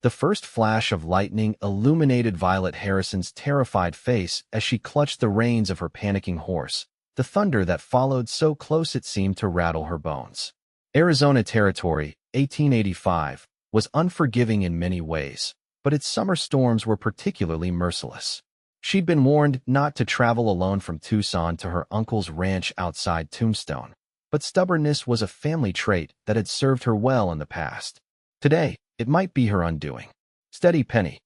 The first flash of lightning illuminated Violet Harrison's terrified face as she clutched the reins of her panicking horse, the thunder that followed so close it seemed to rattle her bones. Arizona Territory, 1885, was unforgiving in many ways, but its summer storms were particularly merciless. She'd been warned not to travel alone from Tucson to her uncle's ranch outside Tombstone, but stubbornness was a family trait that had served her well in the past. Today, it might be her undoing. Steady, Penny.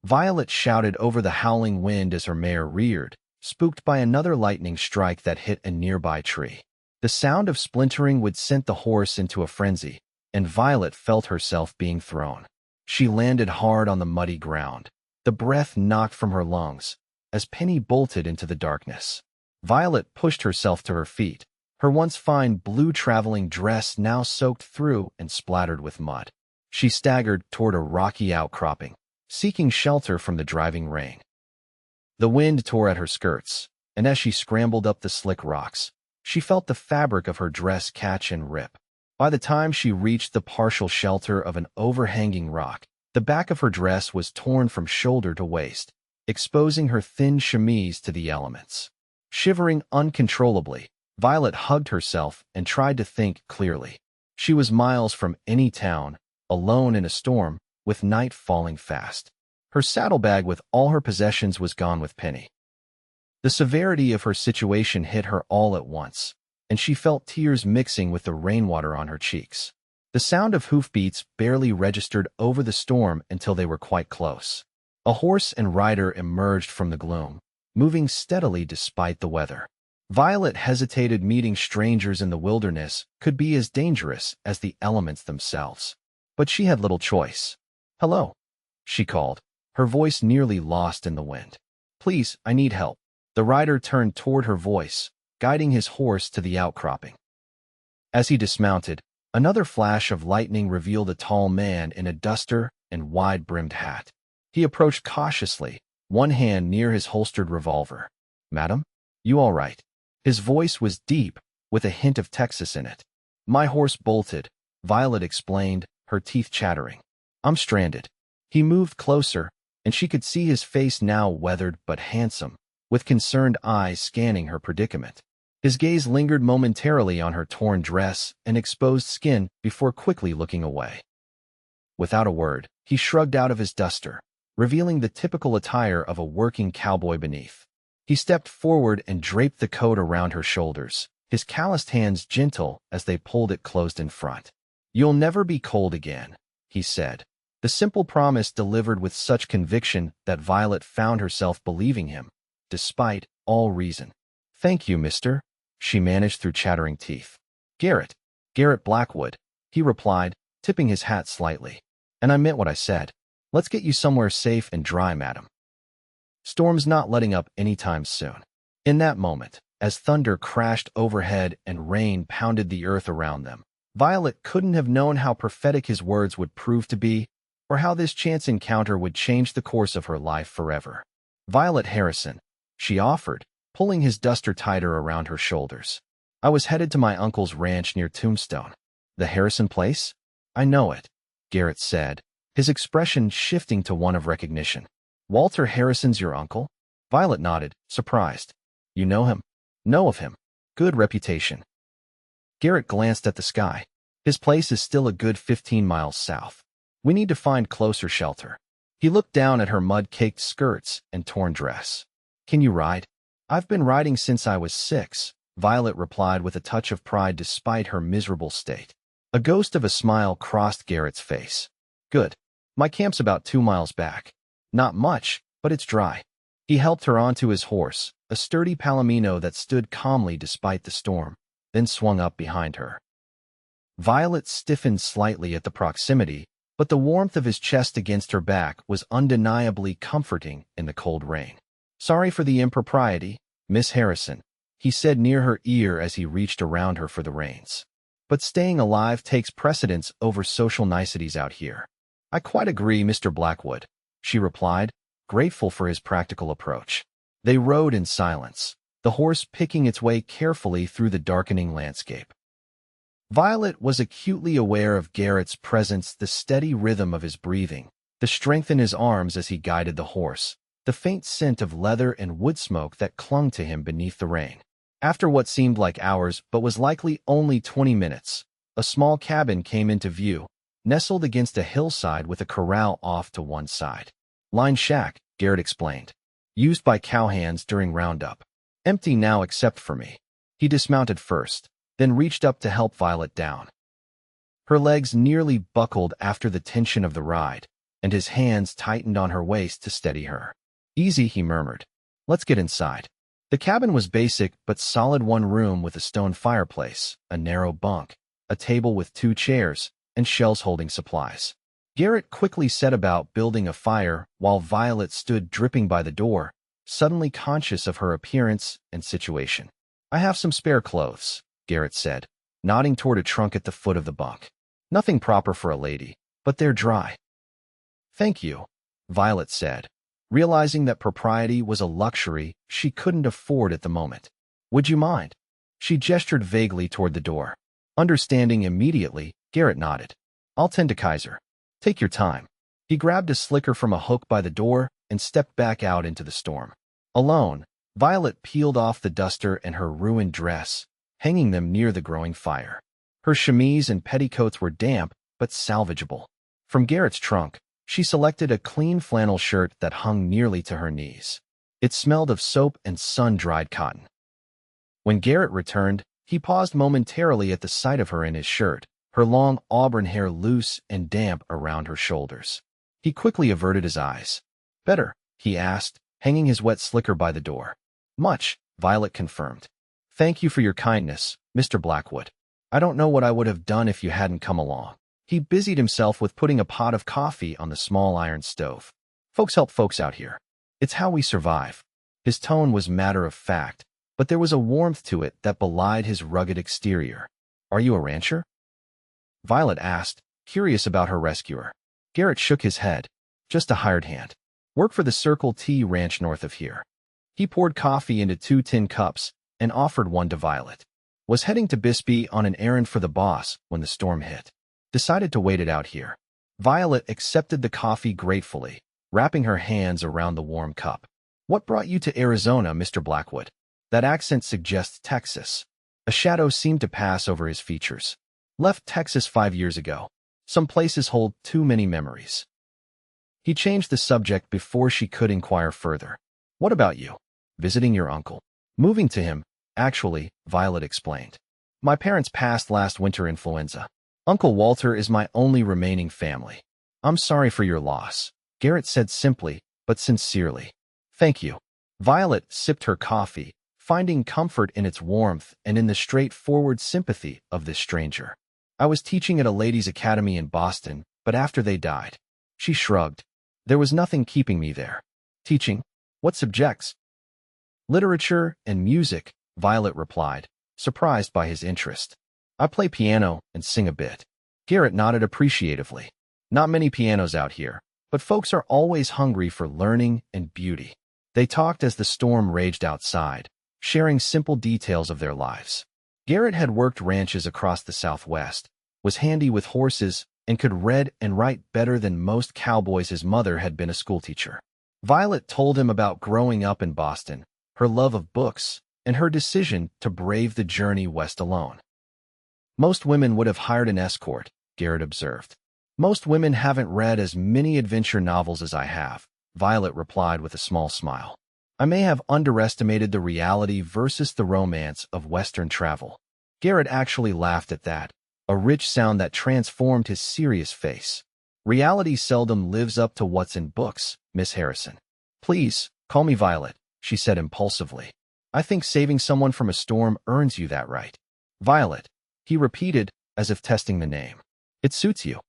Violet shouted over the howling wind as her mare reared, spooked by another lightning strike that hit a nearby tree. The sound of splintering would send the horse into a frenzy, and Violet felt herself being thrown. She landed hard on the muddy ground. The breath knocked from her lungs as Penny bolted into the darkness. Violet pushed herself to her feet, her once fine blue traveling dress now soaked through and splattered with mud. She staggered toward a rocky outcropping, seeking shelter from the driving rain. The wind tore at her skirts, and as she scrambled up the slick rocks, she felt the fabric of her dress catch and rip. By the time she reached the partial shelter of an overhanging rock, the back of her dress was torn from shoulder to waist, exposing her thin chemise to the elements. Shivering uncontrollably, Violet hugged herself and tried to think clearly. She was miles from any town, alone in a storm, with night falling fast. Her saddlebag with all her possessions was gone with Penny. The severity of her situation hit her all at once, and she felt tears mixing with the rainwater on her cheeks. The sound of hoofbeats barely registered over the storm until they were quite close. A horse and rider emerged from the gloom, moving steadily despite the weather. Violet hesitated. Meeting strangers in the wilderness could be as dangerous as the elements themselves. But she had little choice. "Hello," she called, her voice nearly lost in the wind. "Please, I need help." The rider turned toward her voice, guiding his horse to the outcropping. As he dismounted, another flash of lightning revealed a tall man in a duster and wide-brimmed hat. He approached cautiously, one hand near his holstered revolver. "Madam, you all right?" His voice was deep, with a hint of Texas in it. "My horse bolted," Violet explained, her teeth chattering. "I'm stranded." He moved closer, and she could see his face now weathered but handsome, with concerned eyes scanning her predicament. His gaze lingered momentarily on her torn dress and exposed skin before quickly looking away. Without a word, he shrugged out of his duster, revealing the typical attire of a working cowboy beneath. He stepped forward and draped the coat around her shoulders, his calloused hands gentle as they pulled it closed in front. "You'll never be cold again," he said. The simple promise delivered with such conviction that Violet found herself believing him, despite all reason. "Thank you, mister," she managed through chattering teeth. Garrett Blackwood," he replied, tipping his hat slightly. "And I meant what I said. Let's get you somewhere safe and dry, madam. Storm's not letting up anytime soon." In that moment, as thunder crashed overhead and rain pounded the earth around them, Violet couldn't have known how prophetic his words would prove to be, or how this chance encounter would change the course of her life forever. "Violet Harrison," she offered, pulling his duster tighter around her shoulders. "I was headed to my uncle's ranch near Tombstone." "The Harrison place?" "I know it," Garrett said, his expression shifting to one of recognition. "Walter Harrison's your uncle?" Violet nodded, surprised. "You know him?" "Know of him. Good reputation." Garrett glanced at the sky. "His place is still a good 15 miles south. We need to find closer shelter." He looked down at her mud-caked skirts and torn dress. "Can you ride?" "I've been riding since I was 6, Violet replied with a touch of pride despite her miserable state. A ghost of a smile crossed Garrett's face. "Good. My camp's about 2 miles back. Not much, but it's dry." He helped her onto his horse, a sturdy palomino that stood calmly despite the storm, then swung up behind her. Violet stiffened slightly at the proximity, but the warmth of his chest against her back was undeniably comforting in the cold rain. "Sorry for the impropriety, Miss Harrison," he said near her ear as he reached around her for the reins. "But staying alive takes precedence over social niceties out here." "I quite agree, Mr. Blackwood," she replied, grateful for his practical approach. They rode in silence, the horse picking its way carefully through the darkening landscape. Violet was acutely aware of Garrett's presence, the steady rhythm of his breathing, the strength in his arms as he guided the horse, the faint scent of leather and wood smoke that clung to him beneath the rain. After what seemed like hours but was likely only 20 minutes, a small cabin came into view, nestled against a hillside with a corral off to one side. "Line shack," Garrett explained. "Used by cowhands during roundup. Empty now except for me." He dismounted first, then reached up to help Violet down. Her legs nearly buckled after the tension of the ride, and his hands tightened on her waist to steady her. "Easy," he murmured. "Let's get inside." The cabin was basic but solid, one room with a stone fireplace, a narrow bunk, a table with 2 chairs, and shelves holding supplies. Garrett quickly set about building a fire while Violet stood dripping by the door, suddenly conscious of her appearance and situation. "I have some spare clothes," Garrett said, nodding toward a trunk at the foot of the bunk. "Nothing proper for a lady, but they're dry." "Thank you," Violet said, realizing that propriety was a luxury she couldn't afford at the moment. "Would you mind?" She gestured vaguely toward the door. Understanding immediately, Garrett nodded. "I'll tend to Kaiser. Take your time." He grabbed a slicker from a hook by the door and stepped back out into the storm. Alone, Violet peeled off the duster and her ruined dress, hanging them near the growing fire. Her chemise and petticoats were damp but salvageable. From Garrett's trunk, she selected a clean flannel shirt that hung nearly to her knees. It smelled of soap and sun-dried cotton. When Garrett returned, he paused momentarily at the sight of her in his shirt, her long auburn hair loose and damp around her shoulders. He quickly averted his eyes. "Better?" he asked, hanging his wet slicker by the door. "Much," Violet confirmed. "Thank you for your kindness, Mr. Blackwood. I don't know what I would have done if you hadn't come along." He busied himself with putting a pot of coffee on the small iron stove. "Folks help folks out here. It's how we survive." His tone was matter of fact, but there was a warmth to it that belied his rugged exterior. "Are you a rancher?" Violet asked, curious about her rescuer. Garrett shook his head. "Just a hired hand. Work for the Circle T ranch north of here." He poured coffee into 2 tin cups and offered one to Violet. "Was heading to Bisbee on an errand for the boss when the storm hit. Decided to wait it out here." Violet accepted the coffee gratefully, wrapping her hands around the warm cup. "What brought you to Arizona, Mr. Blackwood?" That accent suggests Texas. A shadow seemed to pass over his features. "Left Texas 5 years ago. Some places hold too many memories." He changed the subject before she could inquire further. "What about you?" "Visiting your uncle. Moving to him, actually," Violet explained. "My parents passed last winter influenza. Uncle Walter is my only remaining family." "I'm sorry for your loss," Garrett said simply, but sincerely. "Thank you." Violet sipped her coffee, finding comfort in its warmth and in the straightforward sympathy of this stranger. "I was teaching at a ladies' academy in Boston, but after they died." She shrugged. "There was nothing keeping me there." "Teaching? What subjects?" "Literature and music," Violet replied, surprised by his interest. "I play piano and sing a bit." Garrett nodded appreciatively. "Not many pianos out here, but folks are always hungry for learning and beauty." They talked as the storm raged outside, sharing simple details of their lives. Garrett had worked ranches across the Southwest, was handy with horses, and could read and write better than most cowboys. His mother had been a schoolteacher. Violet told him about growing up in Boston, her love of books, and her decision to brave the journey west alone. "Most women would have hired an escort," Garrett observed. "Most women haven't read as many adventure novels as I have," Violet replied with a small smile. "I may have underestimated the reality versus the romance of Western travel." Garrett actually laughed at that, a rich sound that transformed his serious face. "Reality seldom lives up to what's in books, Miss Harrison." "Please, call me Violet," she said impulsively. "I think saving someone from a storm earns you that right." "Violet," he repeated, as if testing the name. "It suits you."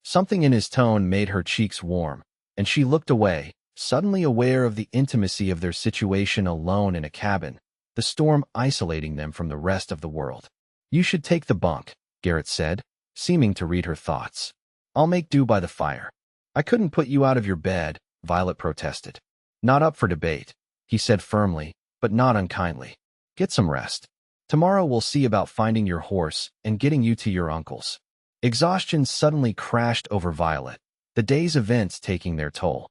Something in his tone made her cheeks warm, and she looked away, suddenly aware of the intimacy of their situation alone in a cabin, the storm isolating them from the rest of the world. "You should take the bunk," Garrett said, seeming to read her thoughts. "I'll make do by the fire." "I couldn't put you out of your bed," Violet protested. "Not up for debate," he said firmly, but not unkindly. "Get some rest." Tomorrow we'll see about finding your horse and getting you to your uncle's. Exhaustion suddenly crashed over Violet, the day's events taking their toll.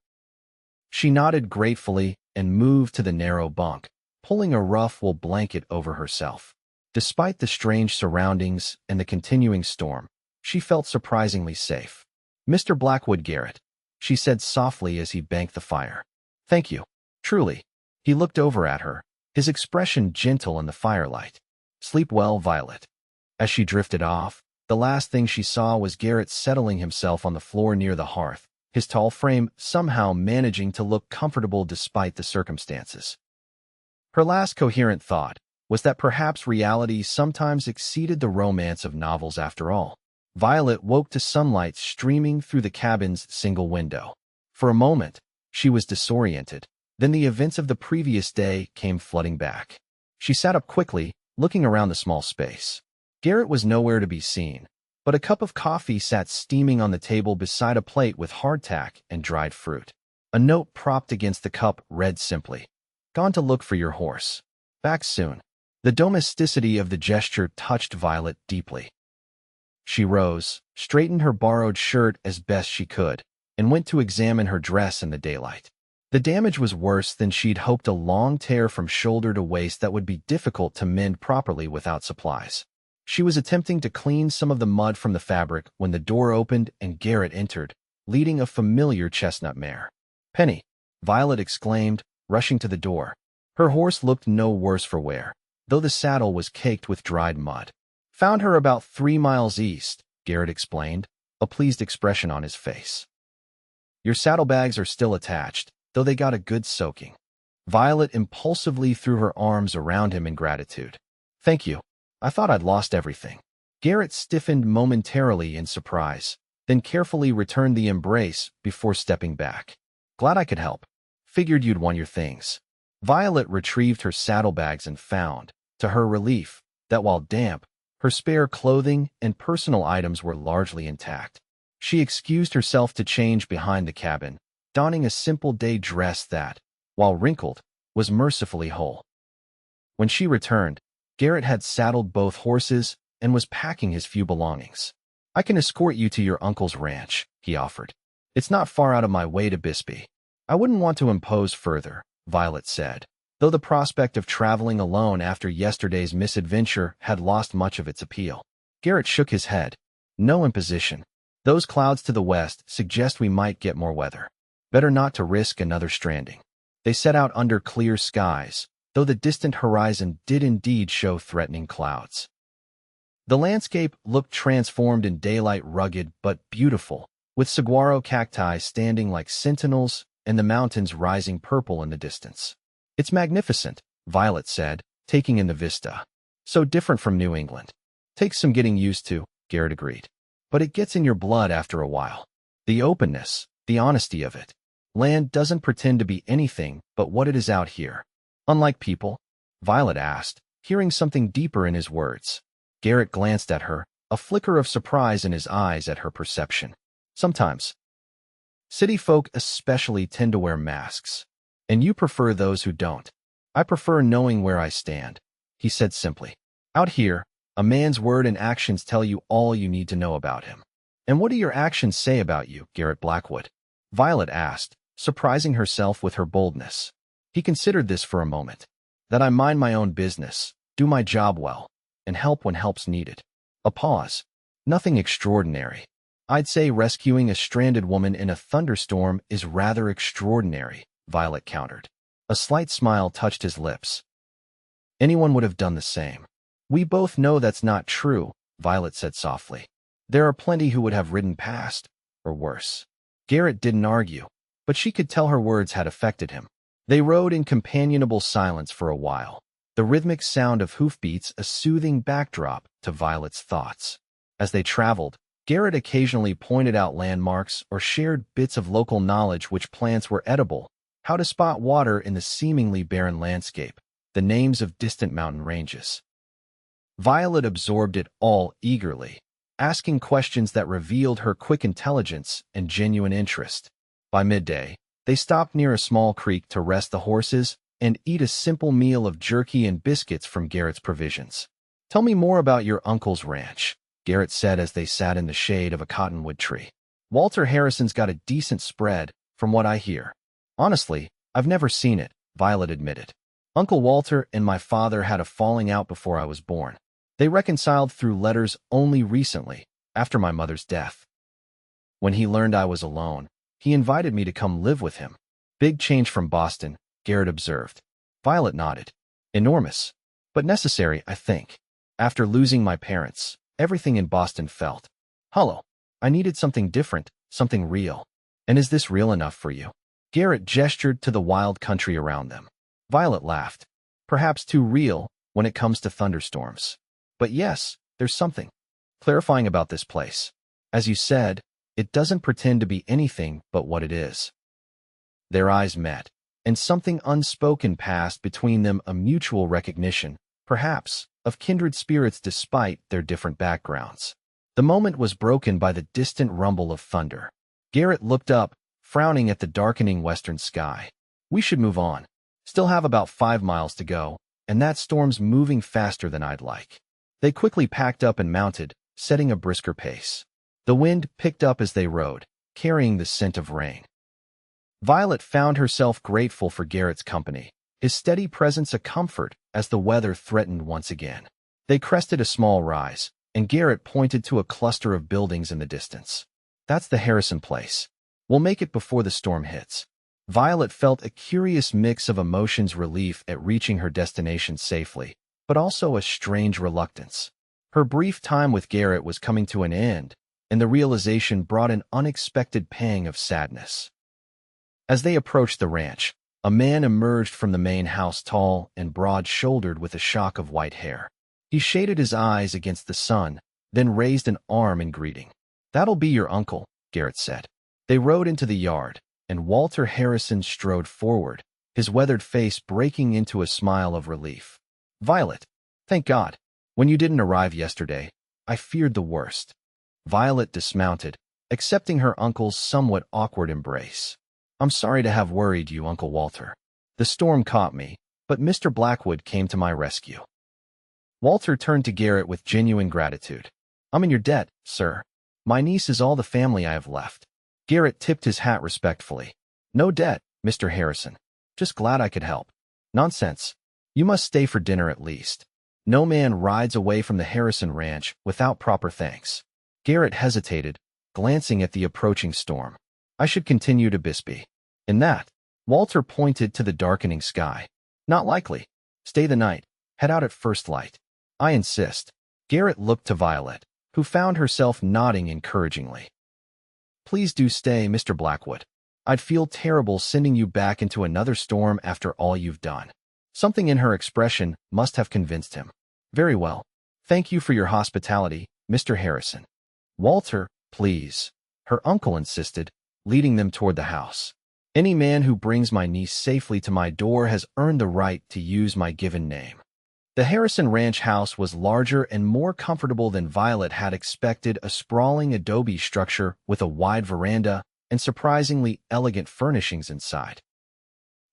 She nodded gratefully and moved to the narrow bunk, pulling a rough wool blanket over herself. Despite the strange surroundings and the continuing storm, she felt surprisingly safe. "Mr. Blackwood, Garrett," she said softly as he banked the fire. "Thank you. Truly." He looked over at her, his expression gentle in the firelight. "Sleep well, Violet." As she drifted off, the last thing she saw was Garrett settling himself on the floor near the hearth, his tall frame somehow managing to look comfortable despite the circumstances. Her last coherent thought was that perhaps reality sometimes exceeded the romance of novels after all. Violet woke to sunlight streaming through the cabin's single window. For a moment, she was disoriented. Then the events of the previous day came flooding back. She sat up quickly, looking around the small space. Garrett was nowhere to be seen, but a cup of coffee sat steaming on the table beside a plate with hardtack and dried fruit. A note propped against the cup read simply, "Gone to look for your horse. Back soon." The domesticity of the gesture touched Violet deeply. She rose, straightened her borrowed shirt as best she could, and went to examine her dress in the daylight. The damage was worse than she'd hoped, a long tear from shoulder to waist that would be difficult to mend properly without supplies. She was attempting to clean some of the mud from the fabric when the door opened and Garrett entered, leading a familiar chestnut mare. "Penny!" Violet exclaimed, rushing to the door. Her horse looked no worse for wear, though the saddle was caked with dried mud. "Found her about 3 miles east," Garrett explained, a pleased expression on his face. "Your saddlebags are still attached, though they got a good soaking." Violet impulsively threw her arms around him in gratitude. "Thank you. I thought I'd lost everything." Garrett stiffened momentarily in surprise, then carefully returned the embrace before stepping back. "Glad I could help. Figured you'd want your things." Violet retrieved her saddlebags and found, to her relief, that while damp, her spare clothing and personal items were largely intact. She excused herself to change behind the cabin, donning a simple day dress that, while wrinkled, was mercifully whole. When she returned, Garrett had saddled both horses and was packing his few belongings. "I can escort you to your uncle's ranch," he offered. "It's not far out of my way to Bisbee." "I wouldn't want to impose further," Violet said, though the prospect of traveling alone after yesterday's misadventure had lost much of its appeal. Garrett shook his head. "No imposition. Those clouds to the west suggest we might get more weather. Better not to risk another stranding." They set out under clear skies, though the distant horizon did indeed show threatening clouds. The landscape looked transformed in daylight, rugged but beautiful, with saguaro cacti standing like sentinels and the mountains rising purple in the distance. "It's magnificent," Violet said, taking in the vista. "So different from New England." "Takes some getting used to," Garrett agreed. "But it gets in your blood after a while. The openness, the honesty of it. Land doesn't pretend to be anything but what it is out here." "Unlike people?" Violet asked, hearing something deeper in his words. Garrett glanced at her, a flicker of surprise in his eyes at her perception. "Sometimes. City folk especially tend to wear masks. And you prefer those who don't." "I prefer knowing where I stand," he said simply. "Out here, a man's word and actions tell you all you need to know about him." "And what do your actions say about you, Garrett Blackwood?" Violet asked, surprising herself with her boldness. He considered this for a moment. "That I mind my own business, do my job well, and help when help's needed." A pause. "Nothing extraordinary. I'd say rescuing a stranded woman in a thunderstorm is rather extraordinary," Violet countered. A slight smile touched his lips. "Anyone would have done the same." "We both know that's not true," Violet said softly. "There are plenty who would have ridden past, or worse." Garrett didn't argue, but she could tell her words had affected him. They rode in companionable silence for a while, the rhythmic sound of hoofbeats a soothing backdrop to Violet's thoughts. As they traveled, Garrett occasionally pointed out landmarks or shared bits of local knowledge: which plants were edible, how to spot water in the seemingly barren landscape, the names of distant mountain ranges. Violet absorbed it all eagerly, asking questions that revealed her quick intelligence and genuine interest. By midday, they stopped near a small creek to rest the horses and eat a simple meal of jerky and biscuits from Garrett's provisions. "Tell me more about your uncle's ranch," Garrett said as they sat in the shade of a cottonwood tree. "Walter Harrison's got a decent spread, from what I hear." "Honestly, I've never seen it," Violet admitted. "Uncle Walter and my father had a falling out before I was born. They reconciled through letters only recently, after my mother's death. When he learned I was alone, he invited me to come live with him." "Big change from Boston," Garrett observed. Violet nodded. "Enormous, but necessary, I think. After losing my parents, everything in Boston felt hollow. I needed something different, something real." "And is this real enough for you?" Garrett gestured to the wild country around them. Violet laughed. "Perhaps too real when it comes to thunderstorms. But yes, there's something clarifying about this place. As you said, it doesn't pretend to be anything but what it is." Their eyes met, and something unspoken passed between them, a mutual recognition, perhaps, of kindred spirits despite their different backgrounds. The moment was broken by the distant rumble of thunder. Garrett looked up, frowning at the darkening western sky. "We should move on. Still have about 5 miles to go, and that storm's moving faster than I'd like." They quickly packed up and mounted, setting a brisker pace. The wind picked up as they rode, carrying the scent of rain. Violet found herself grateful for Garrett's company, his steady presence a comfort as the weather threatened once again. They crested a small rise, and Garrett pointed to a cluster of buildings in the distance. "That's the Harrison place. We'll make it before the storm hits." Violet felt a curious mix of emotions: relief at reaching her destination safely, but also a strange reluctance. Her brief time with Garrett was coming to an end, and the realization brought an unexpected pang of sadness. As they approached the ranch, a man emerged from the main house, tall and broad-shouldered with a shock of white hair. He shaded his eyes against the sun, then raised an arm in greeting. "That'll be your uncle," Garrett said. They rode into the yard, and Walter Harrison strode forward, his weathered face breaking into a smile of relief. "Violet, thank God. When you didn't arrive yesterday, I feared the worst." Violet dismounted, accepting her uncle's somewhat awkward embrace. "I'm sorry to have worried you, Uncle Walter. The storm caught me, but Mr. Blackwood came to my rescue." Walter turned to Garrett with genuine gratitude. "I'm in your debt, sir. My niece is all the family I have left." Garrett tipped his hat respectfully. "No debt, Mr. Harrison. Just glad I could help." "Nonsense. You must stay for dinner at least. No man rides away from the Harrison ranch without proper thanks." Garrett hesitated, glancing at the approaching storm. "I should continue to Bisbee." "In that," Walter pointed to the darkening sky. "Not likely. Stay the night. Head out at first light." "I insist." Garrett looked to Violet, who found herself nodding encouragingly. "Please do stay, Mr. Blackwood. I'd feel terrible sending you back into another storm after all you've done." Something in her expression must have convinced him. "Very well. Thank you for your hospitality, Mr. Harrison." "Walter, please," her uncle insisted, leading them toward the house. "Any man who brings my niece safely to my door has earned the right to use my given name." The Harrison Ranch house was larger and more comfortable than Violet had expected, a sprawling adobe structure with a wide veranda and surprisingly elegant furnishings inside.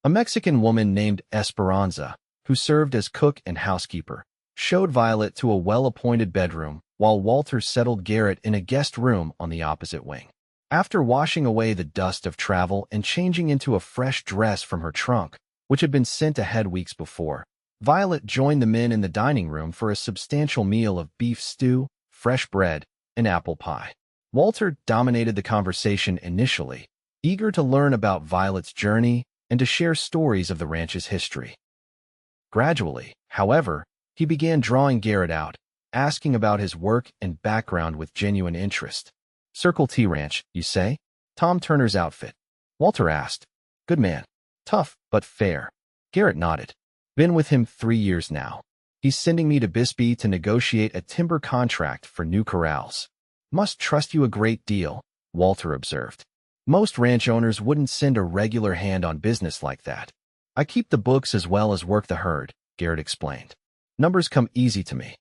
A Mexican woman named Esperanza, who served as cook and housekeeper, showed Violet to a well-appointed bedroom, while Walter settled Garrett in a guest room on the opposite wing. After washing away the dust of travel and changing into a fresh dress from her trunk, which had been sent ahead weeks before, Violet joined the men in the dining room for a substantial meal of beef stew, fresh bread, and apple pie. Walter dominated the conversation initially, eager to learn about Violet's journey and to share stories of the ranch's history. Gradually, however, he began drawing Garrett out, asking about his work and background with genuine interest. "Circle T Ranch, you say?" "Tom Turner's outfit," Walter asked. "Good man. Tough, but fair." Garrett nodded. "Been with him 3 years now. He's sending me to Bisbee to negotiate a timber contract for new corrals." "Must trust you a great deal," Walter observed. "Most ranch owners wouldn't send a regular hand on business like that." "I keep the books as well as work the herd," Garrett explained. "Numbers come easy to me."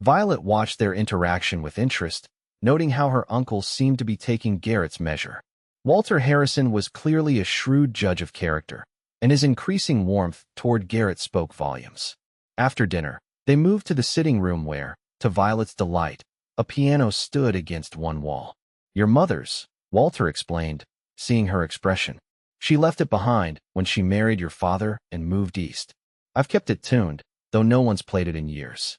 Violet watched their interaction with interest, noting how her uncle seemed to be taking Garrett's measure. Walter Harrison was clearly a shrewd judge of character. and his increasing warmth toward Garrett spoke volumes. After dinner, they moved to the sitting room where, to Violet's delight, a piano stood against one wall. "Your mother's," Walter explained, seeing her expression. "She left it behind when she married your father and moved east. I've kept it tuned, though no one's played it in years."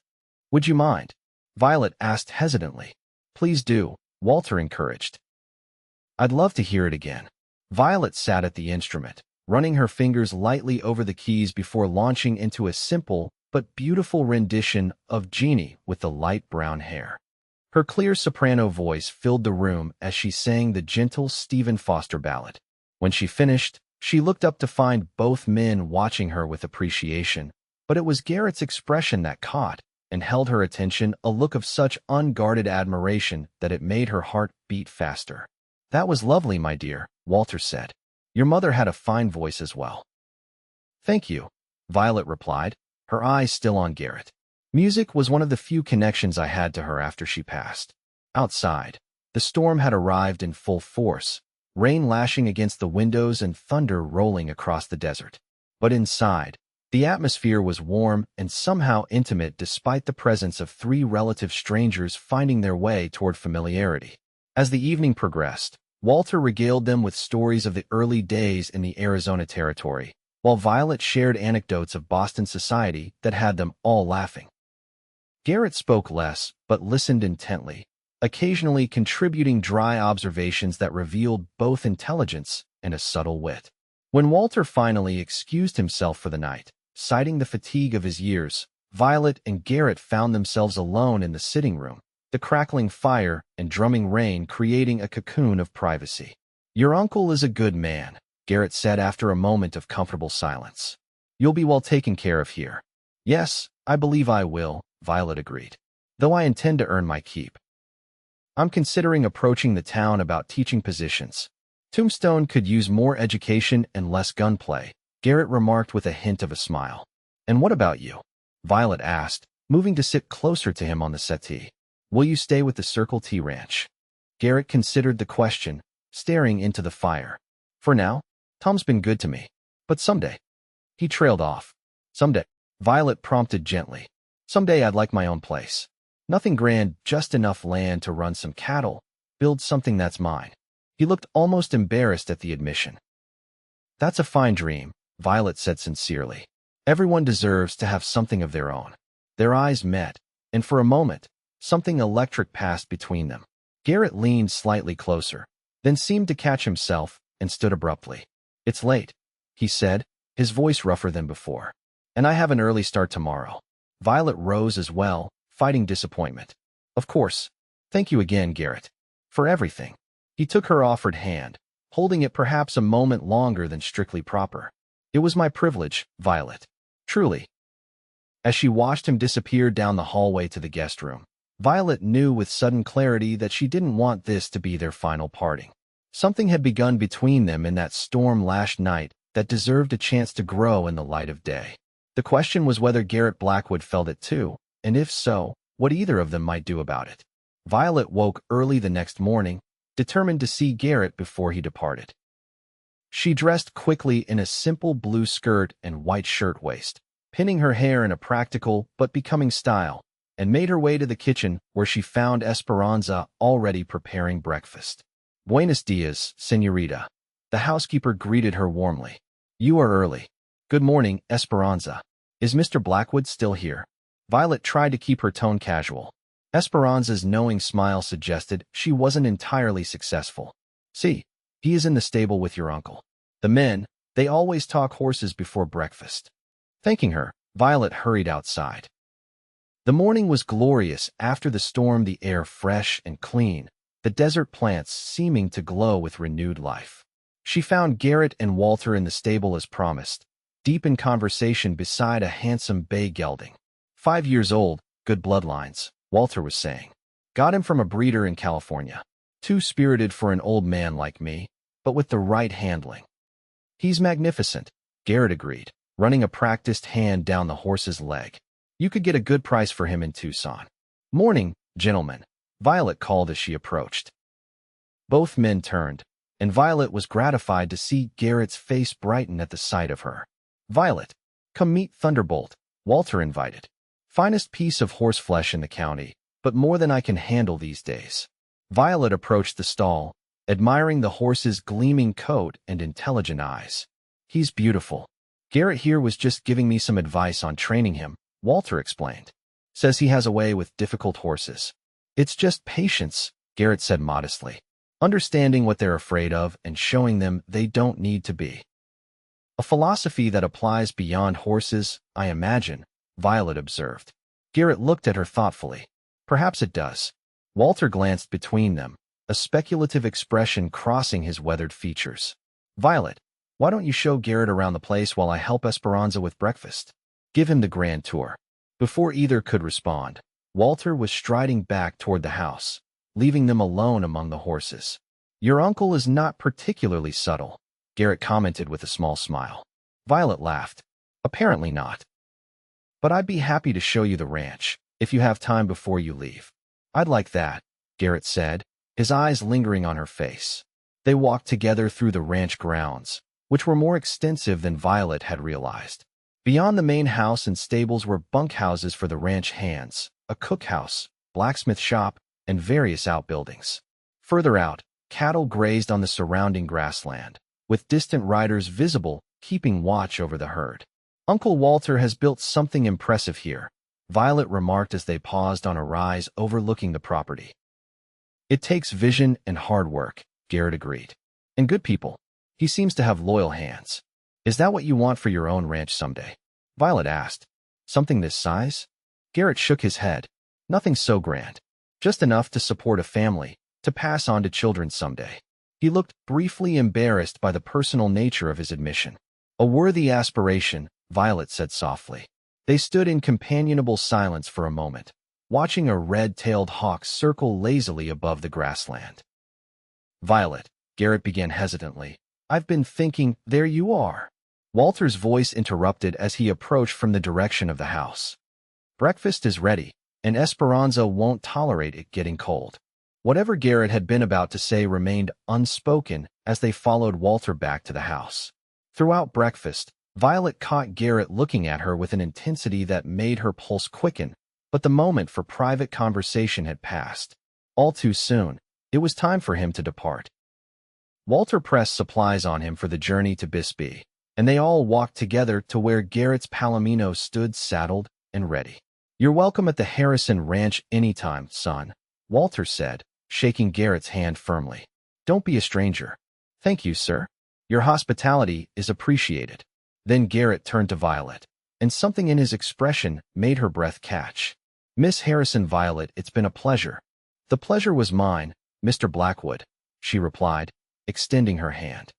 "Would you mind?" Violet asked hesitantly. "Please do," Walter encouraged. "I'd love to hear it again." Violet sat at the instrument, running her fingers lightly over the keys before launching into a simple but beautiful rendition of Jeannie with the light brown hair. Her clear soprano voice filled the room as she sang the gentle Stephen Foster ballad. When she finished, she looked up to find both men watching her with appreciation, but it was Garrett's expression that caught and held her attention, a look of such unguarded admiration that it made her heart beat faster. "That was lovely, my dear," Walter said. "Your mother had a fine voice as well." "Thank you," Violet replied, her eyes still on Garrett. Music was one of the few connections I had to her after she passed. Outside, the storm had arrived in full force, rain lashing against the windows and thunder rolling across the desert. But inside, the atmosphere was warm and somehow intimate despite the presence of three relative strangers finding their way toward familiarity. As the evening progressed, Walter regaled them with stories of the early days in the Arizona Territory, while Violet shared anecdotes of Boston society that had them all laughing. Garrett spoke less, but listened intently, occasionally contributing dry observations that revealed both intelligence and a subtle wit. When Walter finally excused himself for the night, citing the fatigue of his years, Violet and Garrett found themselves alone in the sitting room, the crackling fire and drumming rain creating a cocoon of privacy. "Your uncle is a good man," Garrett said after a moment of comfortable silence. "You'll be well taken care of here." "Yes, I believe I will," Violet agreed, "though I intend to earn my keep. I'm considering approaching the town about teaching positions. Tombstone could use more education and less gunplay," Garrett remarked with a hint of a smile. "And what about you?" Violet asked, moving to sit closer to him on the settee. "Will you stay with the Circle T Ranch?" Garrett considered the question, staring into the fire. "For now, Tom's been good to me. But someday." He trailed off. "Someday," Violet prompted gently. "Someday I'd like my own place. Nothing grand, just enough land to run some cattle, build something that's mine." He looked almost embarrassed at the admission. "That's a fine dream," Violet said sincerely. "Everyone deserves to have something of their own." Their eyes met, and for a moment, something electric passed between them. Garrett leaned slightly closer, then seemed to catch himself and stood abruptly. "It's late," he said, his voice rougher than before. "And I have an early start tomorrow." Violet rose as well, fighting disappointment. "Of course. Thank you again, Garrett. For everything." He took her offered hand, holding it perhaps a moment longer than strictly proper. "It was my privilege, Violet. Truly." As she watched him disappear down the hallway to the guest room, Violet knew with sudden clarity that she didn't want this to be their final parting. Something had begun between them in that storm-lashed night that deserved a chance to grow in the light of day. The question was whether Garrett Blackwood felt it too, and if so, what either of them might do about it. Violet woke early the next morning, determined to see Garrett before he departed. She dressed quickly in a simple blue skirt and white shirtwaist, pinning her hair in a practical but becoming style, and made her way to the kitchen where she found Esperanza already preparing breakfast. "Buenos dias, señorita." The housekeeper greeted her warmly. "You are early." "Good morning, Esperanza. Is Mr. Blackwood still here?" Violet tried to keep her tone casual. Esperanza's knowing smile suggested she wasn't entirely successful. "See, he is in the stable with your uncle. The men, they always talk horses before breakfast." Thanking her, Violet hurried outside. The morning was glorious after the storm, the air fresh and clean, the desert plants seeming to glow with renewed life. She found Garrett and Walter in the stable as promised, deep in conversation beside a handsome bay gelding. 5 years old, good bloodlines, Walter was saying. "Got him from a breeder in California. Too spirited for an old man like me, but with the right handling." "He's magnificent," Garrett agreed, running a practiced hand down the horse's leg. "You could get a good price for him in Tucson." "Morning, gentlemen," Violet called as she approached. Both men turned, and Violet was gratified to see Garrett's face brighten at the sight of her. "Violet, come meet Thunderbolt," Walter invited. "Finest piece of horse flesh in the county, but more than I can handle these days." Violet approached the stall, admiring the horse's gleaming coat and intelligent eyes. "He's beautiful. Garrett here was just giving me some advice on training him," Walter explained. "Says he has a way with difficult horses." "It's just patience," Garrett said modestly. "Understanding what they're afraid of and showing them they don't need to be." "A philosophy that applies beyond horses, I imagine," Violet observed. Garrett looked at her thoughtfully. "Perhaps it does." Walter glanced between them, a speculative expression crossing his weathered features. "Violet, why don't you show Garrett around the place while I help Esperanza with breakfast? Give him the grand tour." Before either could respond, Walter was striding back toward the house, leaving them alone among the horses. "Your uncle is not particularly subtle," Garrett commented with a small smile. Violet laughed. "Apparently not. But I'd be happy to show you the ranch, if you have time before you leave." "I'd like that," Garrett said, his eyes lingering on her face. They walked together through the ranch grounds, which were more extensive than Violet had realized. Beyond the main house and stables were bunkhouses for the ranch hands, a cookhouse, blacksmith shop, and various outbuildings. Further out, cattle grazed on the surrounding grassland, with distant riders visible keeping watch over the herd. "Uncle Walter has built something impressive here," Violet remarked as they paused on a rise overlooking the property. "It takes vision and hard work," Garrett agreed. "And good people. He seems to have loyal hands." "Is that what you want for your own ranch someday?" Violet asked. "Something this size?" Garrett shook his head. "Nothing so grand. Just enough to support a family, to pass on to children someday." He looked briefly embarrassed by the personal nature of his admission. "A worthy aspiration," Violet said softly. They stood in companionable silence for a moment, watching a red-tailed hawk circle lazily above the grassland. "Violet," Garrett began hesitantly, "I've been thinking—" "There you are." Walter's voice interrupted as he approached from the direction of the house. "Breakfast is ready, and Esperanza won't tolerate it getting cold." Whatever Garrett had been about to say remained unspoken as they followed Walter back to the house. Throughout breakfast, Violet caught Garrett looking at her with an intensity that made her pulse quicken, but the moment for private conversation had passed. All too soon, it was time for him to depart. Walter pressed supplies on him for the journey to Bisbee, and they all walked together to where Garrett's Palomino stood saddled and ready. "You're welcome at the Harrison Ranch anytime, son," Walter said, shaking Garrett's hand firmly. "Don't be a stranger." "Thank you, sir. Your hospitality is appreciated." Then Garrett turned to Violet, and something in his expression made her breath catch. "Miss Harrison, Violet, it's been a pleasure." "The pleasure was mine, Mr. Blackwood," she replied, extending her hand.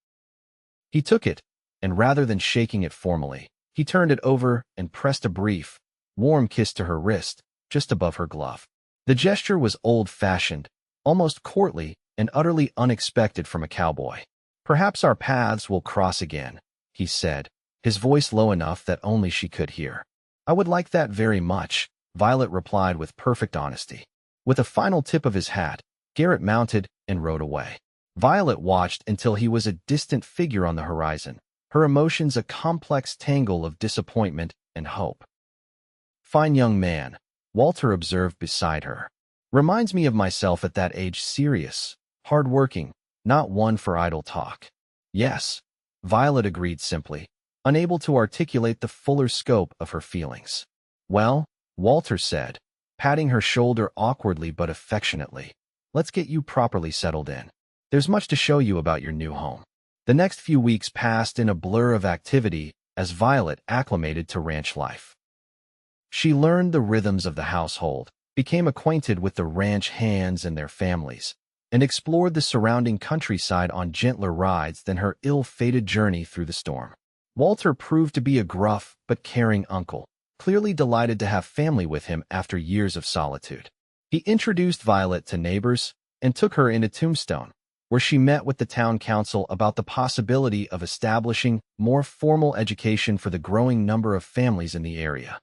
He took it, and rather than shaking it formally, he turned it over and pressed a brief, warm kiss to her wrist, just above her glove. The gesture was old-fashioned, almost courtly, and utterly unexpected from a cowboy. "Perhaps our paths will cross again," he said, his voice low enough that only she could hear. "I would like that very much," Violet replied with perfect honesty. With a final tip of his hat, Garrett mounted and rode away. Violet watched until he was a distant figure on the horizon, her emotions a complex tangle of disappointment and hope. "Fine young man," Walter observed beside her. "Reminds me of myself at that age, serious, hard-working, not one for idle talk." "Yes," Violet agreed simply, unable to articulate the fuller scope of her feelings. "Well," Walter said, patting her shoulder awkwardly but affectionately, "let's get you properly settled in. There's much to show you about your new home." The next few weeks passed in a blur of activity as Violet acclimated to ranch life. She learned the rhythms of the household, became acquainted with the ranch hands and their families, and explored the surrounding countryside on gentler rides than her ill-fated journey through the storm. Walter proved to be a gruff but caring uncle, clearly delighted to have family with him after years of solitude. He introduced Violet to neighbors and took her into Tombstone, where she met with the town council about the possibility of establishing more formal education for the growing number of families in the area.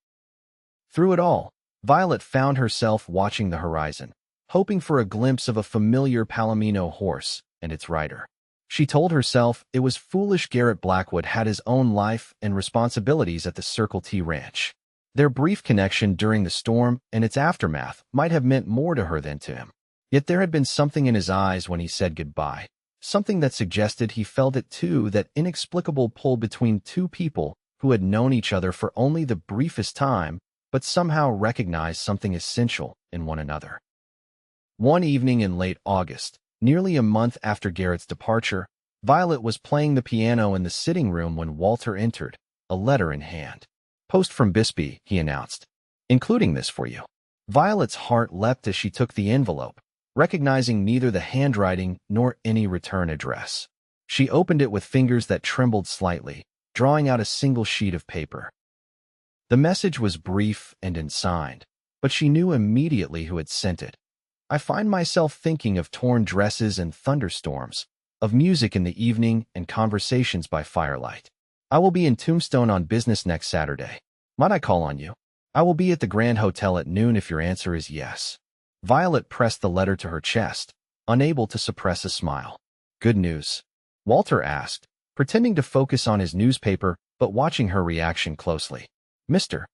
Through it all, Violet found herself watching the horizon, hoping for a glimpse of a familiar Palomino horse and its rider. She told herself it was foolish. Garrett Blackwood had his own life and responsibilities at the Circle T Ranch. Their brief connection during the storm and its aftermath might have meant more to her than to him. Yet there had been something in his eyes when he said goodbye, something that suggested he felt it too, that inexplicable pull between two people who had known each other for only the briefest time, but somehow recognized something essential in one another. One evening in late August, nearly a month after Garrett's departure, Violet was playing the piano in the sitting room when Walter entered, a letter in hand. "Post from Bisbee," he announced, "including this for you." Violet's heart leapt as she took the envelope, recognizing neither the handwriting nor any return address. She opened it with fingers that trembled slightly, drawing out a single sheet of paper. The message was brief and unsigned, but she knew immediately who had sent it. "I find myself thinking of torn dresses and thunderstorms, of music in the evening and conversations by firelight. I will be in Tombstone on business next Saturday. Might I call on you? I will be at the Grand Hotel at noon if your answer is yes." Violet pressed the letter to her chest, unable to suppress a smile. "Good news?" Walter asked, pretending to focus on his newspaper but watching her reaction closely. "Mr.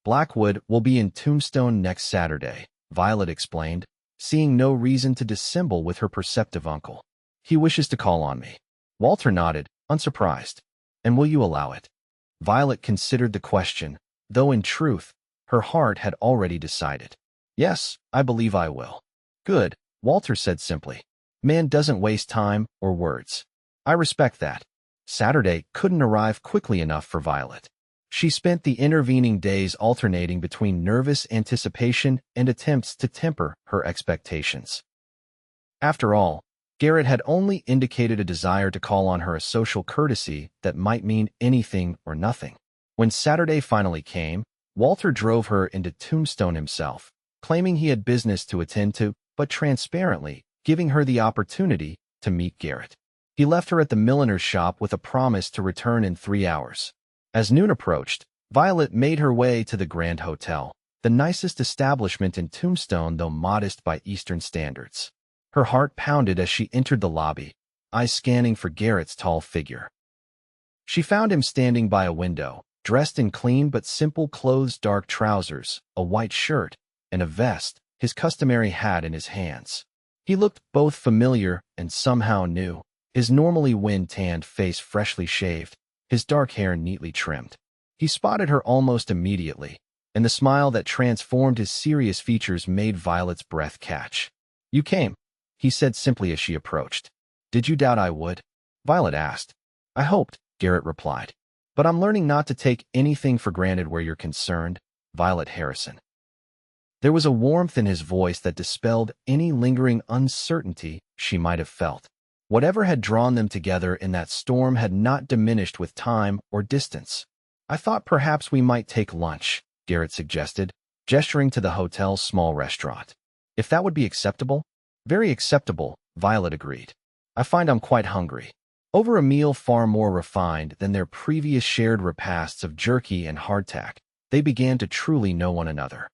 Blackwood will be in Tombstone next Saturday," Violet explained, seeing no reason to dissemble with her perceptive uncle. "He wishes to call on me." Walter nodded, unsurprised. "And will you allow it?" Violet considered the question, though in truth, her heart had already decided. "Yes, I believe I will." "Good," Walter said simply. "Man doesn't waste time or words." "I respect that." Saturday couldn't arrive quickly enough for Violet. She spent the intervening days alternating between nervous anticipation and attempts to temper her expectations. After all, Garrett had only indicated a desire to call on her, a social courtesy that might mean anything or nothing. When Saturday finally came, Walter drove her into Tombstone himself, claiming he had business to attend to, but transparently giving her the opportunity to meet Garrett. He left her at the milliner's shop with a promise to return in 3 hours. As noon approached, Violet made her way to the Grand Hotel, the nicest establishment in Tombstone though modest by Eastern standards. Her heart pounded as she entered the lobby, eyes scanning for Garrett's tall figure. She found him standing by a window, dressed in clean but simple clothes, dark trousers, a white shirt, and a vest, his customary hat in his hands. He looked both familiar and somehow new, his normally wind-tanned face freshly shaved, his dark hair neatly trimmed. He spotted her almost immediately, and the smile that transformed his serious features made Violet's breath catch. "You came," he said simply as she approached. "Did you doubt I would?" Violet asked. "I hoped," Garrett replied. "But I'm learning not to take anything for granted where you're concerned, Violet Harrison." There was a warmth in his voice that dispelled any lingering uncertainty she might have felt. Whatever had drawn them together in that storm had not diminished with time or distance. "I thought perhaps we might take lunch," Garrett suggested, gesturing to the hotel's small restaurant. "If that would be acceptable?" "Very acceptable," Violet agreed. "I find I'm quite hungry." Over a meal far more refined than their previous shared repasts of jerky and hardtack, they began to truly know one another.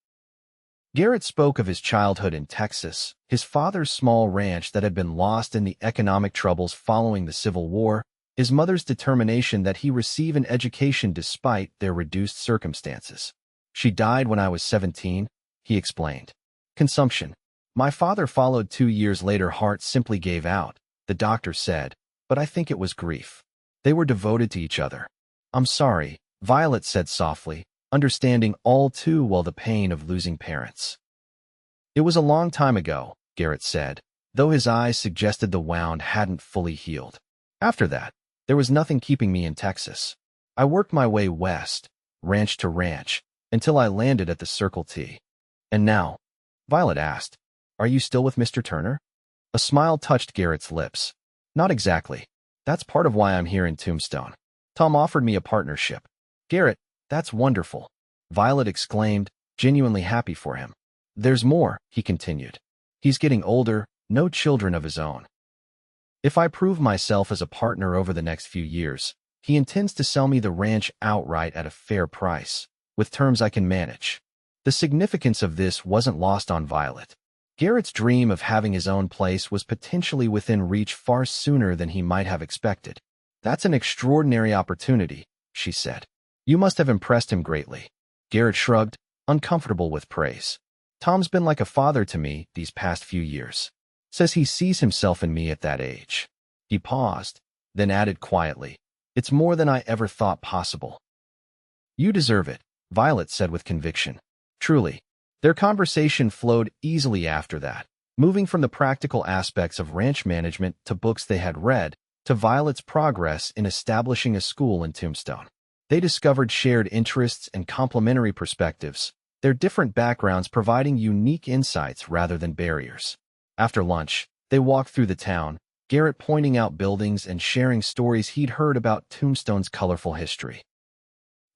Garrett spoke of his childhood in Texas, his father's small ranch that had been lost in the economic troubles following the Civil War, his mother's determination that he receive an education despite their reduced circumstances. "She died when I was 17, he explained. "Consumption. My father followed 2 years later. Heart simply gave out, the doctor said, but I think it was grief. They were devoted to each other." "I'm sorry," Violet said softly, understanding all too well the pain of losing parents. "It was a long time ago," Garrett said, though his eyes suggested the wound hadn't fully healed. "After that, there was nothing keeping me in Texas. I worked my way west, ranch to ranch, until I landed at the Circle T." "And now," Violet asked, "are you still with Mr. Turner?" A smile touched Garrett's lips. "Not exactly. That's part of why I'm here in Tombstone. Tom offered me a partnership." "Garrett, that's wonderful," Violet exclaimed, genuinely happy for him. "There's more," he continued. "He's getting older, no children of his own. If I prove myself as a partner over the next few years, he intends to sell me the ranch outright at a fair price, with terms I can manage." The significance of this wasn't lost on Violet. Garrett's dream of having his own place was potentially within reach far sooner than he might have expected. "That's an extraordinary opportunity," she said. "You must have impressed him greatly." Garrett shrugged, uncomfortable with praise. "Tom's been like a father to me these past few years. Says he sees himself in me at that age." He paused, then added quietly, "It's more than I ever thought possible." "You deserve it," Violet said with conviction. Truly. Their conversation flowed easily after that, moving from the practical aspects of ranch management to books they had read, to Violet's progress in establishing a school in Tombstone. They discovered shared interests and complementary perspectives, their different backgrounds providing unique insights rather than barriers. After lunch, they walked through the town, Garrett pointing out buildings and sharing stories he'd heard about Tombstone's colorful history.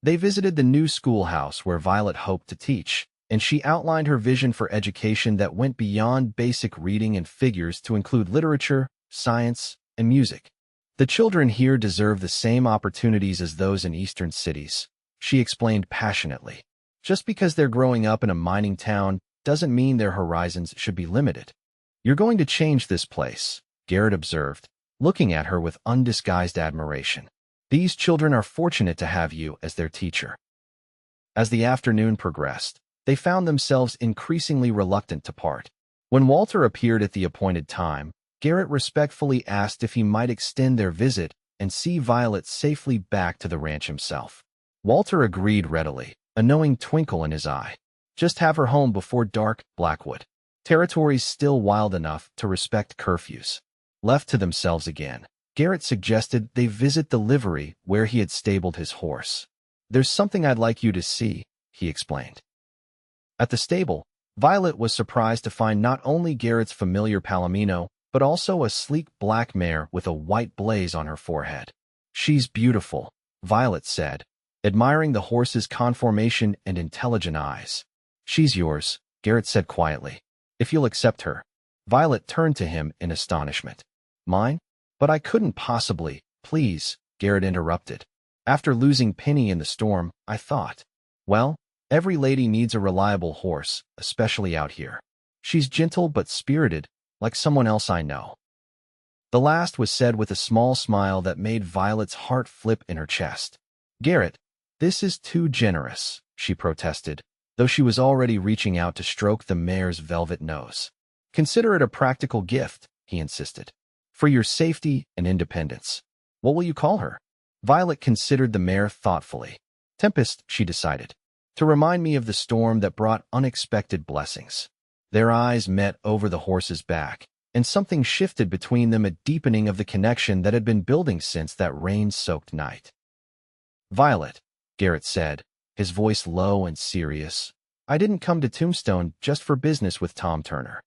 They visited the new schoolhouse where Violet hoped to teach, and she outlined her vision for education that went beyond basic reading and figures to include literature, science, and music. "The children here deserve the same opportunities as those in eastern cities," she explained passionately. "Just because they're growing up in a mining town doesn't mean their horizons should be limited." "You're going to change this place," Garrett observed, looking at her with undisguised admiration. "These children are fortunate to have you as their teacher." As the afternoon progressed, they found themselves increasingly reluctant to part. When Walter appeared at the appointed time, Garrett respectfully asked if he might extend their visit and see Violet safely back to the ranch himself. Walter agreed readily, a knowing twinkle in his eye. "Just have her home before dark, Blackwood. Territory's still wild enough to respect curfews." Left to themselves again, Garrett suggested they visit the livery where he had stabled his horse. "There's something I'd like you to see," he explained. At the stable, Violet was surprised to find not only Garrett's familiar Palomino, but also a sleek black mare with a white blaze on her forehead. "She's beautiful," Violet said, admiring the horse's conformation and intelligent eyes. "She's yours," Garrett said quietly, "if you'll accept her." Violet turned to him in astonishment. "Mine? But I couldn't possibly." "Please," Garrett interrupted. "After losing Penny in the storm, I thought, well, every lady needs a reliable horse, especially out here. She's gentle but spirited, like someone else I know." The last was said with a small smile that made Violet's heart flip in her chest. "Garrett, this is too generous," she protested, though she was already reaching out to stroke the mare's velvet nose. "Consider it a practical gift," he insisted, "for your safety and independence." "What will you call her?" Violet considered the mare thoughtfully. "Tempest," she decided, "to remind me of the storm that brought unexpected blessings." Their eyes met over the horse's back, and something shifted between them, a deepening of the connection that had been building since that rain-soaked night. "Violet," Garrett said, his voice low and serious, "I didn't come to Tombstone just for business with Tom Turner."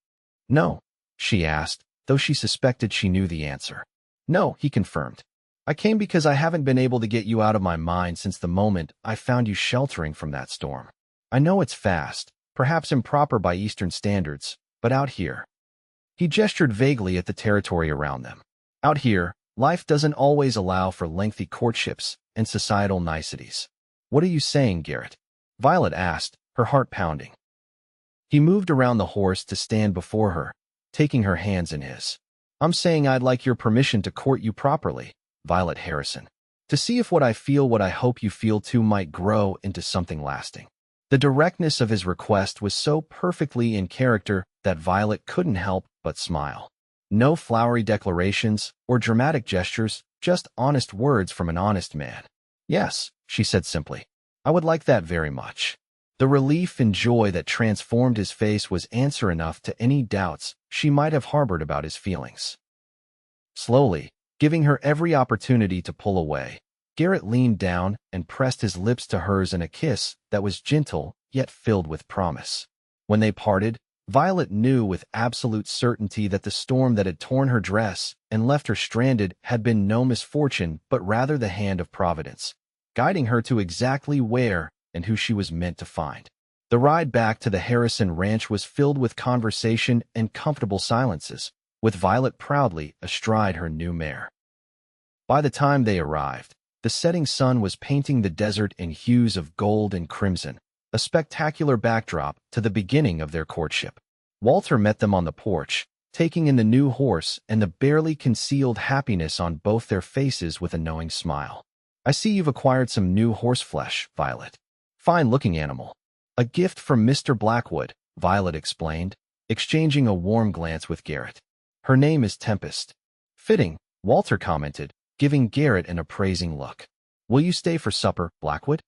"No?" she asked, though she suspected she knew the answer. "No," he confirmed. "I came because I haven't been able to get you out of my mind since the moment I found you sheltering from that storm. I know it's fast, perhaps improper by Eastern standards, but out here—" He gestured vaguely at the territory around them. "Out here, life doesn't always allow for lengthy courtships and societal niceties." "What are you saying, Garrett?" Violet asked, her heart pounding. He moved around the horse to stand before her, taking her hands in his. "I'm saying I'd like your permission to court you properly, Violet Harrison. To see if what I feel, what I hope you feel too, might grow into something lasting." The directness of his request was so perfectly in character that Violet couldn't help but smile. No flowery declarations or dramatic gestures, just honest words from an honest man. "Yes," she said simply. "I would like that very much." The relief and joy that transformed his face was answer enough to any doubts she might have harbored about his feelings. Slowly, giving her every opportunity to pull away, Garrett leaned down and pressed his lips to hers in a kiss that was gentle yet filled with promise. When they parted, Violet knew with absolute certainty that the storm that had torn her dress and left her stranded had been no misfortune but rather the hand of Providence, guiding her to exactly where and who she was meant to find. The ride back to the Harrison Ranch was filled with conversation and comfortable silences, with Violet proudly astride her new mare. By the time they arrived, the setting sun was painting the desert in hues of gold and crimson, a spectacular backdrop to the beginning of their courtship. Walter met them on the porch, taking in the new horse and the barely concealed happiness on both their faces with a knowing smile. I see you've acquired some new horseflesh, Violet. Fine-looking animal. A gift from Mr. Blackwood, Violet explained, exchanging a warm glance with Garrett. Her name is Tempest. Fitting, Walter commented, giving Garrett an appraising look. Will you stay for supper, Blackwood?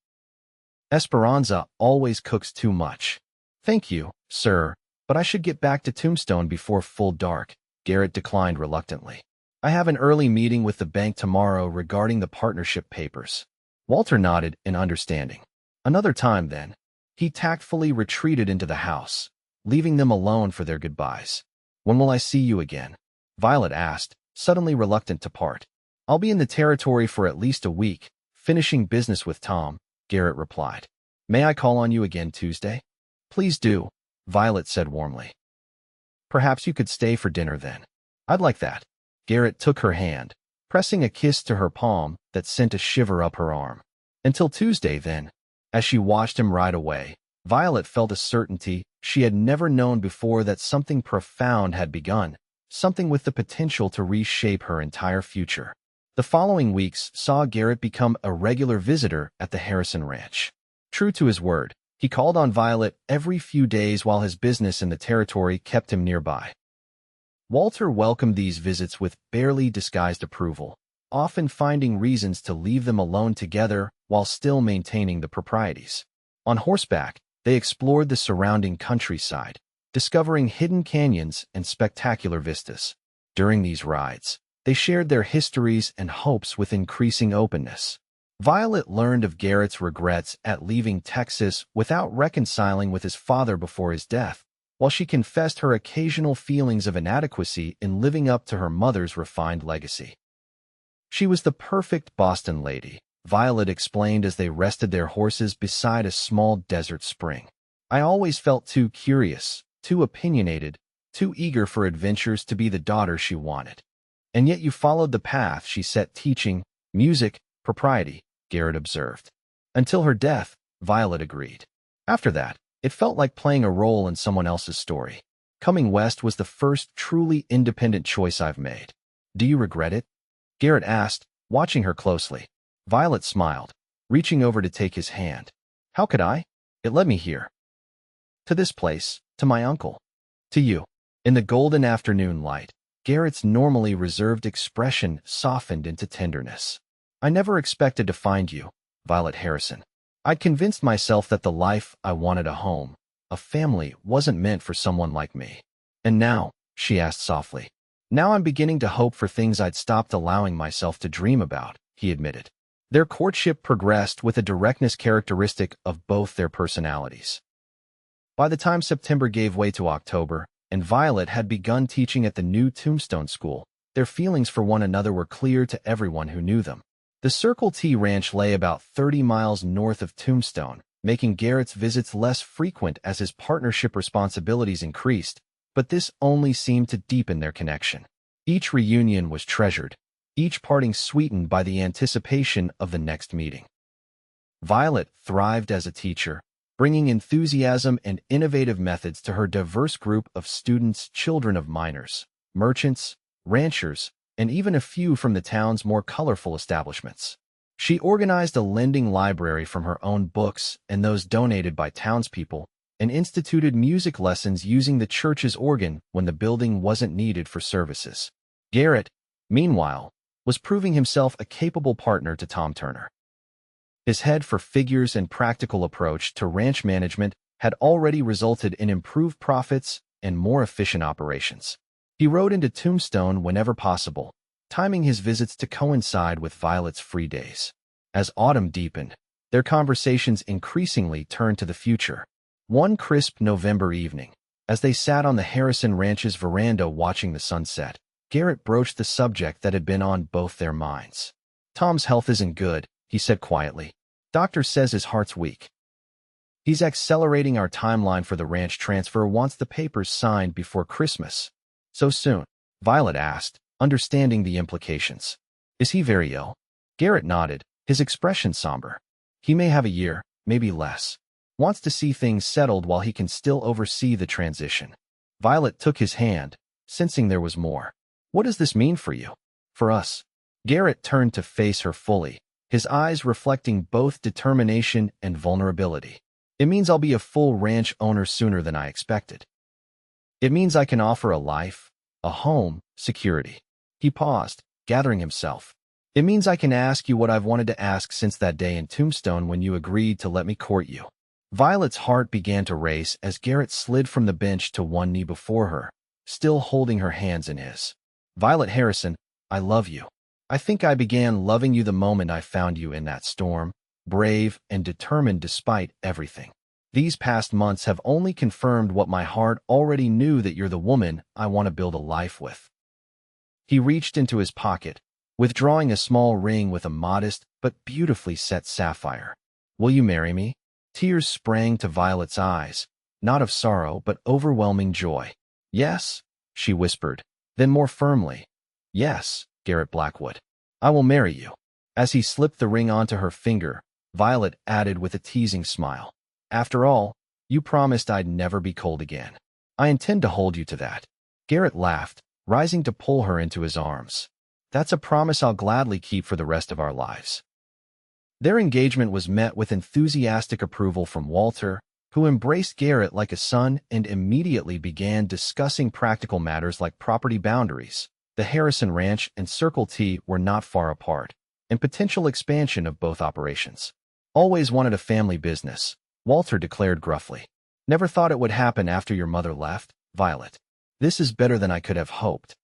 Esperanza always cooks too much. Thank you, sir, but I should get back to Tombstone before full dark, Garrett declined reluctantly. I have an early meeting with the bank tomorrow regarding the partnership papers. Walter nodded in understanding. Another time, then. He tactfully retreated into the house, leaving them alone for their goodbyes. When will I see you again? Violet asked, suddenly reluctant to part. I'll be in the territory for at least a week, finishing business with Tom, Garrett replied. May I call on you again Tuesday? Please do, Violet said warmly. Perhaps you could stay for dinner then. I'd like that. Garrett took her hand, pressing a kiss to her palm that sent a shiver up her arm. Until Tuesday, then. As she watched him ride away, Violet felt a certainty she had never known before that something profound had begun, something with the potential to reshape her entire future. The following weeks saw Garrett become a regular visitor at the Harrison Ranch. True to his word, he called on Violet every few days while his business in the territory kept him nearby. Walter welcomed these visits with barely disguised approval, often finding reasons to leave them alone together while still maintaining the proprieties. On horseback, they explored the surrounding countryside, discovering hidden canyons and spectacular vistas. During these rides, they shared their histories and hopes with increasing openness. Violet learned of Garrett's regrets at leaving Texas without reconciling with his father before his death, while she confessed her occasional feelings of inadequacy in living up to her mother's refined legacy. She was the perfect Boston lady, Violet explained as they rested their horses beside a small desert spring. I always felt too curious, too opinionated, too eager for adventures to be the daughter she wanted. And yet you followed the path she set teaching, music, propriety, Garrett observed. Until her death, Violet agreed. After that, it felt like playing a role in someone else's story. Coming west was the first truly independent choice I've made. Do you regret it? Garrett asked, watching her closely. Violet smiled, reaching over to take his hand. How could I? It led me here. To this place, to my uncle. To you. In the golden afternoon light, Garrett's normally reserved expression softened into tenderness. I never expected to find you, Violet Harrison. I'd convinced myself that the life I wanted, a home, a family, wasn't meant for someone like me. And now, she asked softly, now I'm beginning to hope for things I'd stopped allowing myself to dream about, he admitted. Their courtship progressed with a directness characteristic of both their personalities. By the time September gave way to October, and Violet had begun teaching at the new Tombstone school, their feelings for one another were clear to everyone who knew them. The Circle T Ranch lay about 30 miles north of Tombstone, making Garrett's visits less frequent as his partnership responsibilities increased, but this only seemed to deepen their connection. Each reunion was treasured, each parting sweetened by the anticipation of the next meeting. Violet thrived as a teacher, bringing enthusiasm and innovative methods to her diverse group of students, children of miners, merchants, ranchers, and even a few from the town's more colorful establishments. She organized a lending library from her own books and those donated by townspeople, and instituted music lessons using the church's organ when the building wasn't needed for services. Garrett, meanwhile, was proving himself a capable partner to Tom Turner. His head for figures and practical approach to ranch management had already resulted in improved profits and more efficient operations. He rode into Tombstone whenever possible, timing his visits to coincide with Violet's free days. As autumn deepened, their conversations increasingly turned to the future. One crisp November evening, as they sat on the Harrison Ranch's veranda watching the sunset, Garrett broached the subject that had been on both their minds. Tom's health isn't good, he said quietly. Doctor says his heart's weak. He's accelerating our timeline for the ranch transfer, wants the papers signed before Christmas. So soon? Violet asked, understanding the implications. Is he very ill? Garrett nodded, his expression somber. He may have a year, maybe less. Wants to see things settled while he can still oversee the transition. Violet took his hand, sensing there was more. What does this mean for you? For us? Garrett turned to face her fully, his eyes reflecting both determination and vulnerability. It means I'll be a full ranch owner sooner than I expected. It means I can offer a life, a home, security. He paused, gathering himself. It means I can ask you what I've wanted to ask since that day in Tombstone when you agreed to let me court you. Violet's heart began to race as Garrett slid from the bench to one knee before her, still holding her hands in his. Violet Harrison, I love you. I think I began loving you the moment I found you in that storm, brave and determined despite everything. These past months have only confirmed what my heart already knew, that you're the woman I want to build a life with. He reached into his pocket, withdrawing a small ring with a modest but beautifully set sapphire. Will you marry me? Tears sprang to Violet's eyes, not of sorrow but overwhelming joy. Yes, she whispered, then more firmly. Yes, Garrett Blackwood. I will marry you. As he slipped the ring onto her finger, Violet added with a teasing smile. After all, you promised I'd never be cold again. I intend to hold you to that. Garrett laughed, rising to pull her into his arms. That's a promise I'll gladly keep for the rest of our lives. Their engagement was met with enthusiastic approval from Walter, who embraced Garrett like a son and immediately began discussing practical matters like property boundaries. The Harrison Ranch and Circle T were not far apart, and potential expansion of both operations. Always wanted a family business, Walter declared gruffly. Never thought it would happen after your mother left, Violet. This is better than I could have hoped.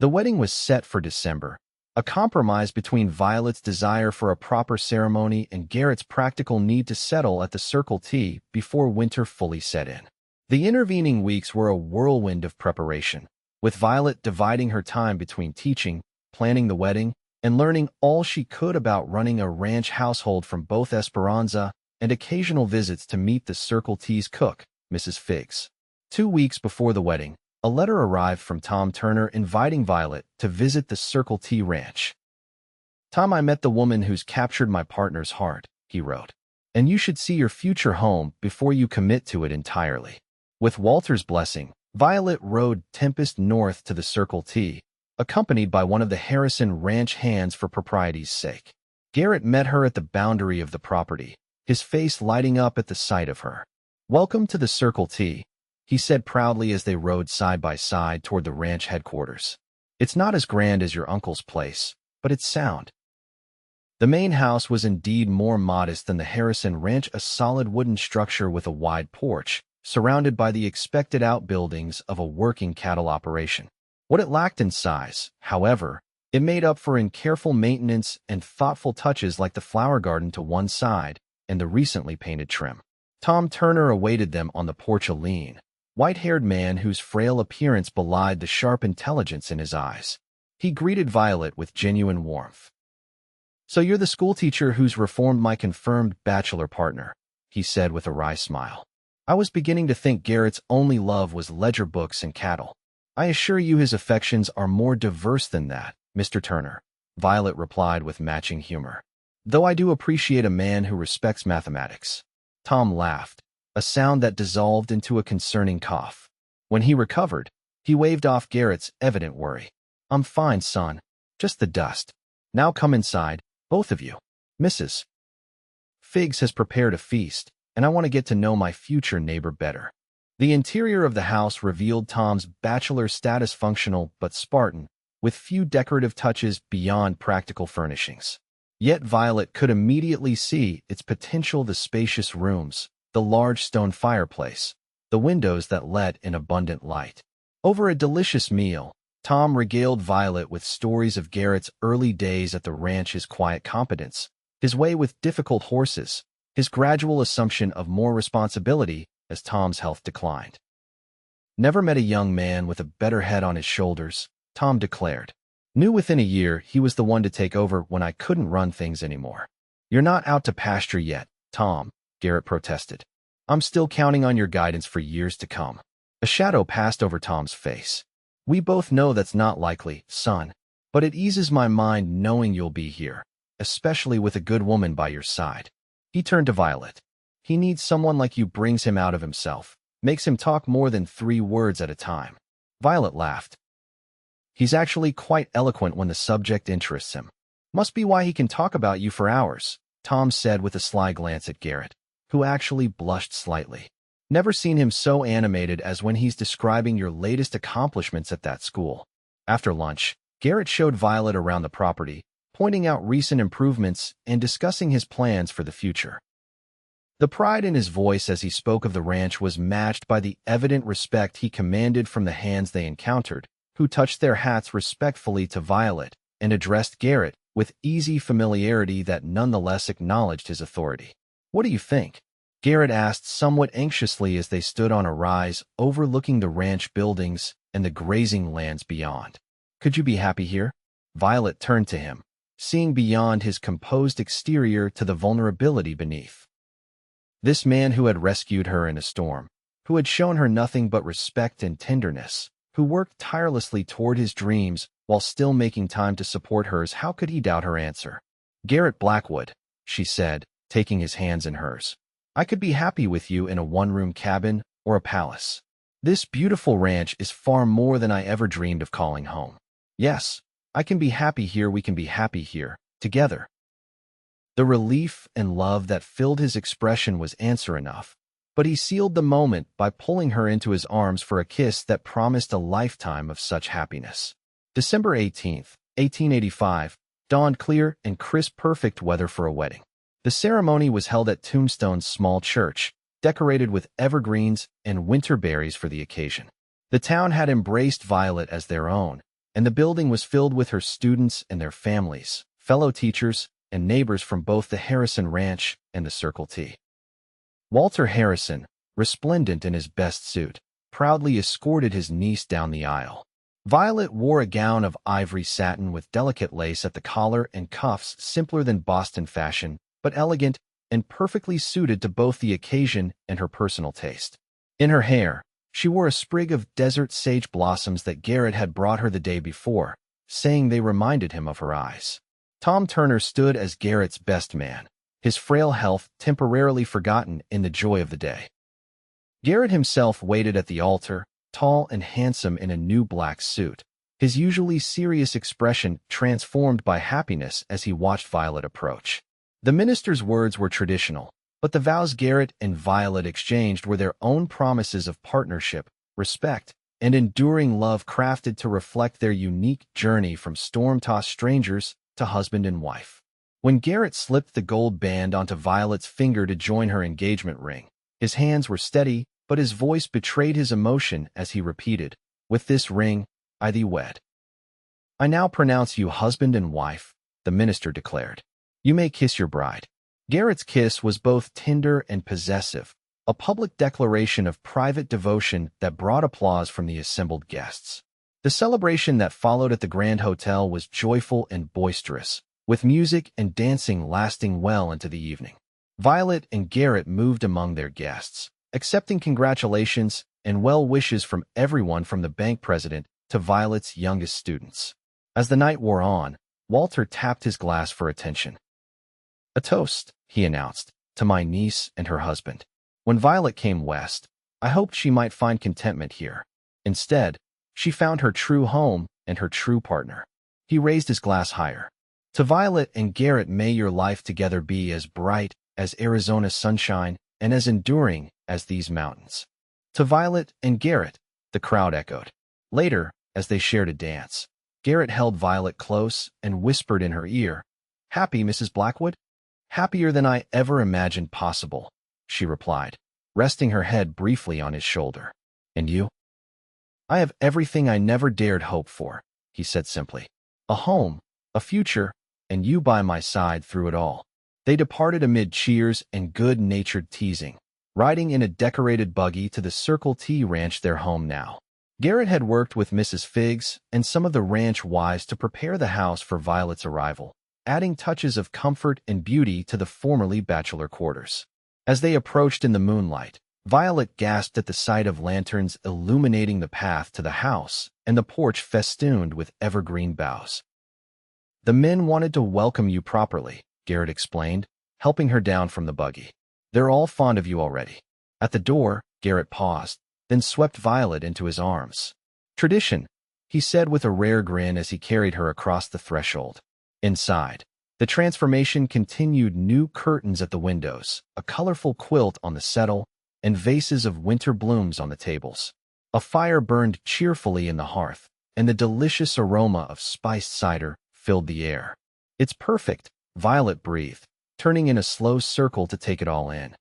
The wedding was set for December, a compromise between Violet's desire for a proper ceremony and Garrett's practical need to settle at the Circle T before winter fully set in. The intervening weeks were a whirlwind of preparation, with Violet dividing her time between teaching, planning the wedding, and learning all she could about running a ranch household, from both Esperanza and occasional visits to meet the Circle T's cook, Mrs. Figs. 2 weeks before the wedding, a letter arrived from Tom Turner inviting Violet to visit the Circle T ranch. Tom, I met the woman who's captured my partner's heart, he wrote, and you should see your future home before you commit to it entirely. With Walter's blessing, Violet rode Tempest north to the Circle T, accompanied by one of the Harrison ranch hands for propriety's sake. Garrett met her at the boundary of the property, his face lighting up at the sight of her. Welcome to the Circle T, he said proudly as they rode side by side toward the ranch headquarters. It's not as grand as your uncle's place, but it's sound. The main house was indeed more modest than the Harrison Ranch, a solid wooden structure with a wide porch, surrounded by the expected outbuildings of a working cattle operation. What it lacked in size, however, it made up for in careful maintenance and thoughtful touches like the flower garden to one side and the recently painted trim. Tom Turner awaited them on the porch, a lean, white-haired man whose frail appearance belied the sharp intelligence in his eyes. He greeted Violet with genuine warmth. So you're the schoolteacher who's reformed my confirmed bachelor partner, he said with a wry smile. I was beginning to think Garrett's only love was ledger books and cattle. I assure you his affections are more diverse than that, Mr. Turner, Violet replied with matching humor. Though I do appreciate a man who respects mathematics. Tom laughed, a sound that dissolved into a concerning cough. When he recovered, he waved off Garrett's evident worry. I'm fine, son. Just the dust. Now come inside, both of you. Mrs. Figs has prepared a feast, and I want to get to know my future neighbor better. The interior of the house revealed Tom's bachelor status, functional but Spartan, with few decorative touches beyond practical furnishings. Yet Violet could immediately see its potential: the spacious rooms, the large stone fireplace, the windows that let in abundant light. Over a delicious meal, Tom regaled Violet with stories of Garrett's early days at the ranch, his quiet competence, his way with difficult horses, his gradual assumption of more responsibility as Tom's health declined. Never met a young man with a better head on his shoulders, Tom declared. Knew within a year he was the one to take over when I couldn't run things anymore. You're not out to pasture yet, Tom, Garrett protested. I'm still counting on your guidance for years to come. A shadow passed over Tom's face. We both know that's not likely, son, but it eases my mind knowing you'll be here, especially with a good woman by your side. He turned to Violet. He needs someone like you, brings him out of himself, Makes him talk more than 3 words at a time. Violet laughed. He's actually quite eloquent when the subject interests him. Must be why he can talk about you for hours, Tom said with a sly glance at Garrett, who actually blushed slightly. Never seen him so animated as when he's describing your latest accomplishments at that school. After lunch, Garrett showed Violet around the property, pointing out recent improvements and discussing his plans for the future. The pride in his voice as he spoke of the ranch was matched by the evident respect he commanded from the hands they encountered, who touched their hats respectfully to Violet and addressed Garrett with easy familiarity that nonetheless acknowledged his authority. "What do you think?" Garrett asked somewhat anxiously as they stood on a rise overlooking the ranch buildings and the grazing lands beyond. "Could you be happy here?" Violet turned to him, seeing beyond his composed exterior to the vulnerability beneath. This man who had rescued her in a storm, who had shown her nothing but respect and tenderness, who worked tirelessly toward his dreams while still making time to support hers, how could he doubt her answer? "Garrett Blackwood," she said, taking his hands in hers. "I could be happy with you in a one-room cabin or a palace. This beautiful ranch is far more than I ever dreamed of calling home. Yes, I can be happy here, we can be happy here, together." The relief and love that filled his expression was answer enough, but he sealed the moment by pulling her into his arms for a kiss that promised a lifetime of such happiness. December 18th, 1885, dawned clear and crisp, perfect weather for a wedding. The ceremony was held at Tombstone's small church, decorated with evergreens and winter berries for the occasion. The town had embraced Violet as their own, and the building was filled with her students and their families, fellow teachers, and neighbors from both the Harrison Ranch and the Circle T. Walter Harrison, resplendent in his best suit, proudly escorted his niece down the aisle. Violet wore a gown of ivory satin with delicate lace at the collar and cuffs, simpler than Boston fashion, but elegant and perfectly suited to both the occasion and her personal taste. In her hair, she wore a sprig of desert sage blossoms that Garrett had brought her the day before, saying they reminded him of her eyes. Tom Turner stood as Garrett's best man, his frail health temporarily forgotten in the joy of the day. Garrett himself waited at the altar, tall and handsome in a new black suit, his usually serious expression transformed by happiness as he watched Violet approach. The minister's words were traditional, but the vows Garrett and Violet exchanged were their own promises of partnership, respect, and enduring love crafted to reflect their unique journey from storm-tossed strangers to husband and wife. When Garrett slipped the gold band onto Violet's finger to join her engagement ring, his hands were steady, but his voice betrayed his emotion as he repeated, "With this ring, I thee wed." "I now pronounce you husband and wife," the minister declared. "You may kiss your bride." Garrett's kiss was both tender and possessive, a public declaration of private devotion that brought applause from the assembled guests. The celebration that followed at the Grand Hotel was joyful and boisterous, with music and dancing lasting well into the evening. Violet and Garrett moved among their guests, accepting congratulations and well wishes from everyone from the bank president to Violet's youngest students. As the night wore on, Walter tapped his glass for attention. "A toast," he announced, "to my niece and her husband. When Violet came west, I hoped she might find contentment here. Instead, she found her true home and her true partner." He raised his glass higher. "To Violet and Garrett, may your life together be as bright as Arizona's sunshine and as enduring as these mountains." "To Violet and Garrett," the crowd echoed. Later, as they shared a dance, Garrett held Violet close and whispered in her ear, "Happy, Mrs. Blackwood?" "Happier than I ever imagined possible," she replied, resting her head briefly on his shoulder. "And you?" "I have everything I never dared hope for," he said simply. "A home, a future, and you by my side through it all." They departed amid cheers and good-natured teasing, riding in a decorated buggy to the Circle T Ranch, their home now. Garrett had worked with Mrs. Figgs and some of the ranch wives to prepare the house for Violet's arrival, adding touches of comfort and beauty to the formerly bachelor quarters. As they approached in the moonlight, Violet gasped at the sight of lanterns illuminating the path to the house and the porch festooned with evergreen boughs. "The men wanted to welcome you properly," Garrett explained, helping her down from the buggy. "They're all fond of you already." At the door, Garrett paused, then swept Violet into his arms. Tradition, he said with a rare grin as he carried her across the threshold. Inside, the transformation continued. New curtains at the windows, a colorful quilt on the settle, and vases of winter blooms on the tables. A fire burned cheerfully in the hearth, and the delicious aroma of spiced cider filled the air. It's perfect, Violet breathed, turning in a slow circle to take it all in.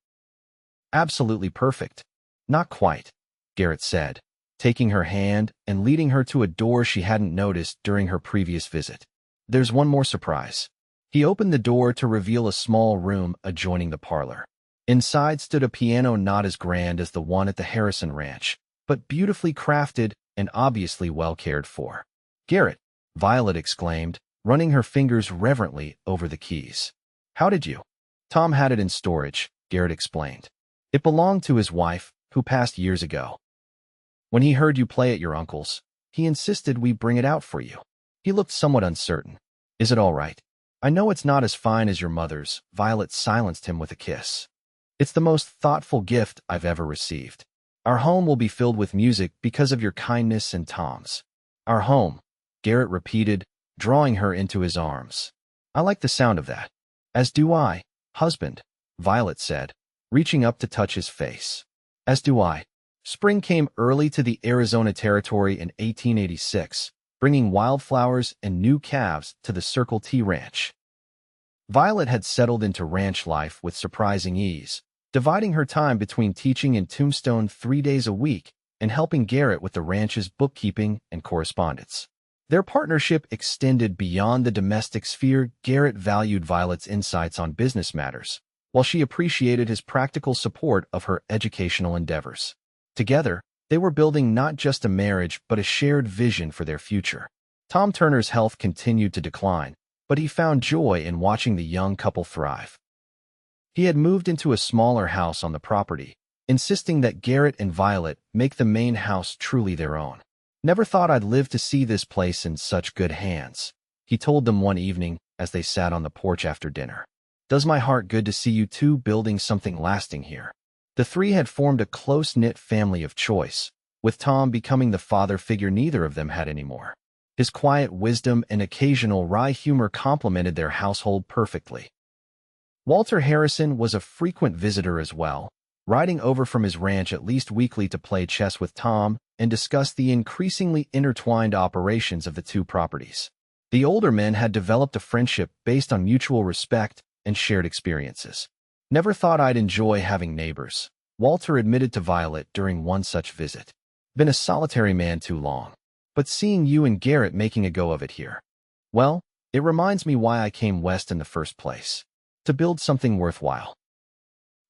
Absolutely perfect. Not quite, Garrett said, taking her hand and leading her to a door she hadn't noticed during her previous visit. There's one more surprise. He opened the door to reveal a small room adjoining the parlor. Inside stood a piano not as grand as the one at the Harrison Ranch, but beautifully crafted and obviously well cared for. Garrett, Violet exclaimed, running her fingers reverently over the keys. How did you? Tom had it in storage, Garrett explained. It belonged to his wife, who passed years ago. When he heard you play at your uncle's, he insisted we bring it out for you. He looked somewhat uncertain. Is it all right? I know it's not as fine as your mother's. Violet silenced him with a kiss. It's the most thoughtful gift I've ever received. Our home will be filled with music because of your kindness and Tom's. Our home, Garrett repeated, drawing her into his arms. I like the sound of that. As do I, husband, Violet said, reaching up to touch his face. As do I. Spring came early to the Arizona Territory in 1886, bringing wildflowers and new calves to the Circle T Ranch. Violet had settled into ranch life with surprising ease, dividing her time between teaching in Tombstone 3 days a week and helping Garrett with the ranch's bookkeeping and correspondence. Their partnership extended beyond the domestic sphere. Garrett valued Violet's insights on business matters, while she appreciated his practical support of her educational endeavors. Together, they were building not just a marriage but a shared vision for their future. Tom Turner's health continued to decline, but he found joy in watching the young couple thrive. He had moved into a smaller house on the property, insisting that Garrett and Violet make the main house truly their own. Never thought I'd live to see this place in such good hands, he told them one evening as they sat on the porch after dinner. Does my heart good to see you two building something lasting here. The three had formed a close-knit family of choice, with Tom becoming the father figure neither of them had anymore. His quiet wisdom and occasional wry humor complemented their household perfectly. Walter Harrison was a frequent visitor as well, riding over from his ranch at least weekly to play chess with Tom and discuss the increasingly intertwined operations of the two properties. The older men had developed a friendship based on mutual respect and shared experiences. Never thought I'd enjoy having neighbors, Walter admitted to Violet during one such visit. Been a solitary man too long. But seeing you and Garrett making a go of it here, well, it reminds me why I came west in the first place. To build something worthwhile.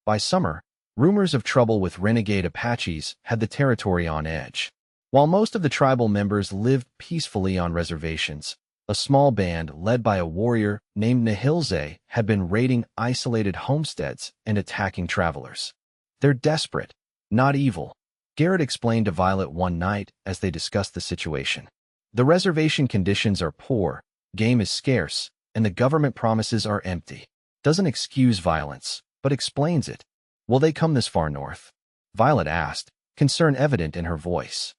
By summer, rumors of trouble with renegade Apaches had the territory on edge. While most of the tribal members lived peacefully on reservations, a small band led by a warrior named Nahilze had been raiding isolated homesteads and attacking travelers. They're desperate, not evil, Garrett explained to Violet one night as they discussed the situation. The reservation conditions are poor, game is scarce, and the government promises are empty. Doesn't excuse violence, but explains it. Will they come this far north? Violet asked, concern evident in her voice.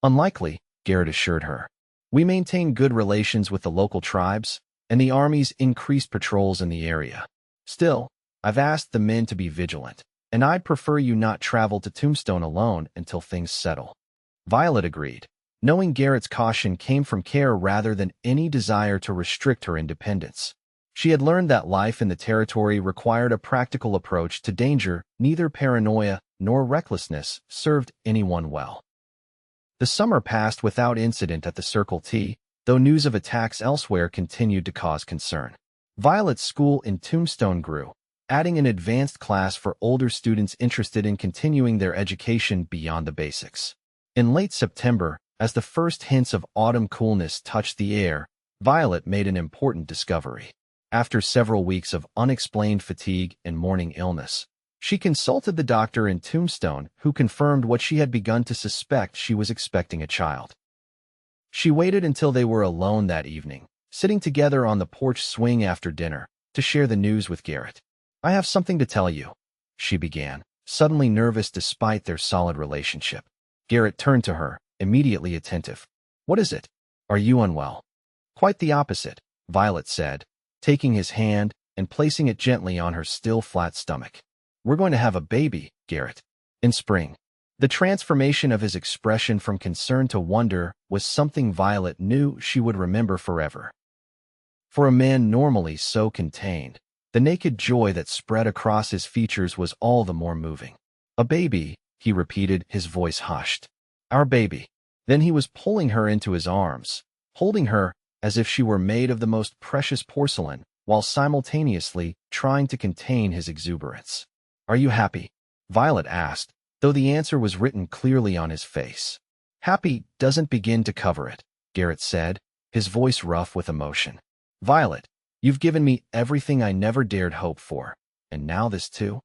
Unlikely, Garrett assured her. We maintain good relations with the local tribes, and the Army's increased patrols in the area. Still, I've asked the men to be vigilant, and I'd prefer you not travel to Tombstone alone until things settle. Violet agreed, knowing Garrett's caution came from care rather than any desire to restrict her independence. She had learned that life in the territory required a practical approach to danger. Neither paranoia nor recklessness served anyone well. The summer passed without incident at the Circle T, though news of attacks elsewhere continued to cause concern. Violet's school in Tombstone grew, adding an advanced class for older students interested in continuing their education beyond the basics. In late September, as the first hints of autumn coolness touched the air, Violet made an important discovery. After several weeks of unexplained fatigue and morning illness, she consulted the doctor in Tombstone, who confirmed what she had begun to suspect: she was expecting a child. She waited until they were alone that evening, sitting together on the porch swing after dinner, to share the news with Garrett. I have something to tell you, she began, suddenly nervous despite their solid relationship. Garrett turned to her, immediately attentive. "What is it? Are you unwell?" "Quite the opposite," Violet said, taking his hand and placing it gently on her still flat stomach. "We're going to have a baby, Garrett, in spring." The transformation of his expression from concern to wonder was something Violet knew she would remember forever. For a man normally so contained, the naked joy that spread across his features was all the more moving. "A baby," he repeated, his voice hushed. "Our baby." Then he was pulling her into his arms, holding her as if she were made of the most precious porcelain, while simultaneously trying to contain his exuberance. "Are you happy?" Violet asked, though the answer was written clearly on his face. "Happy doesn't begin to cover it," Garrett said, his voice rough with emotion. "Violet, you've given me everything I never dared hope for, and now this too?"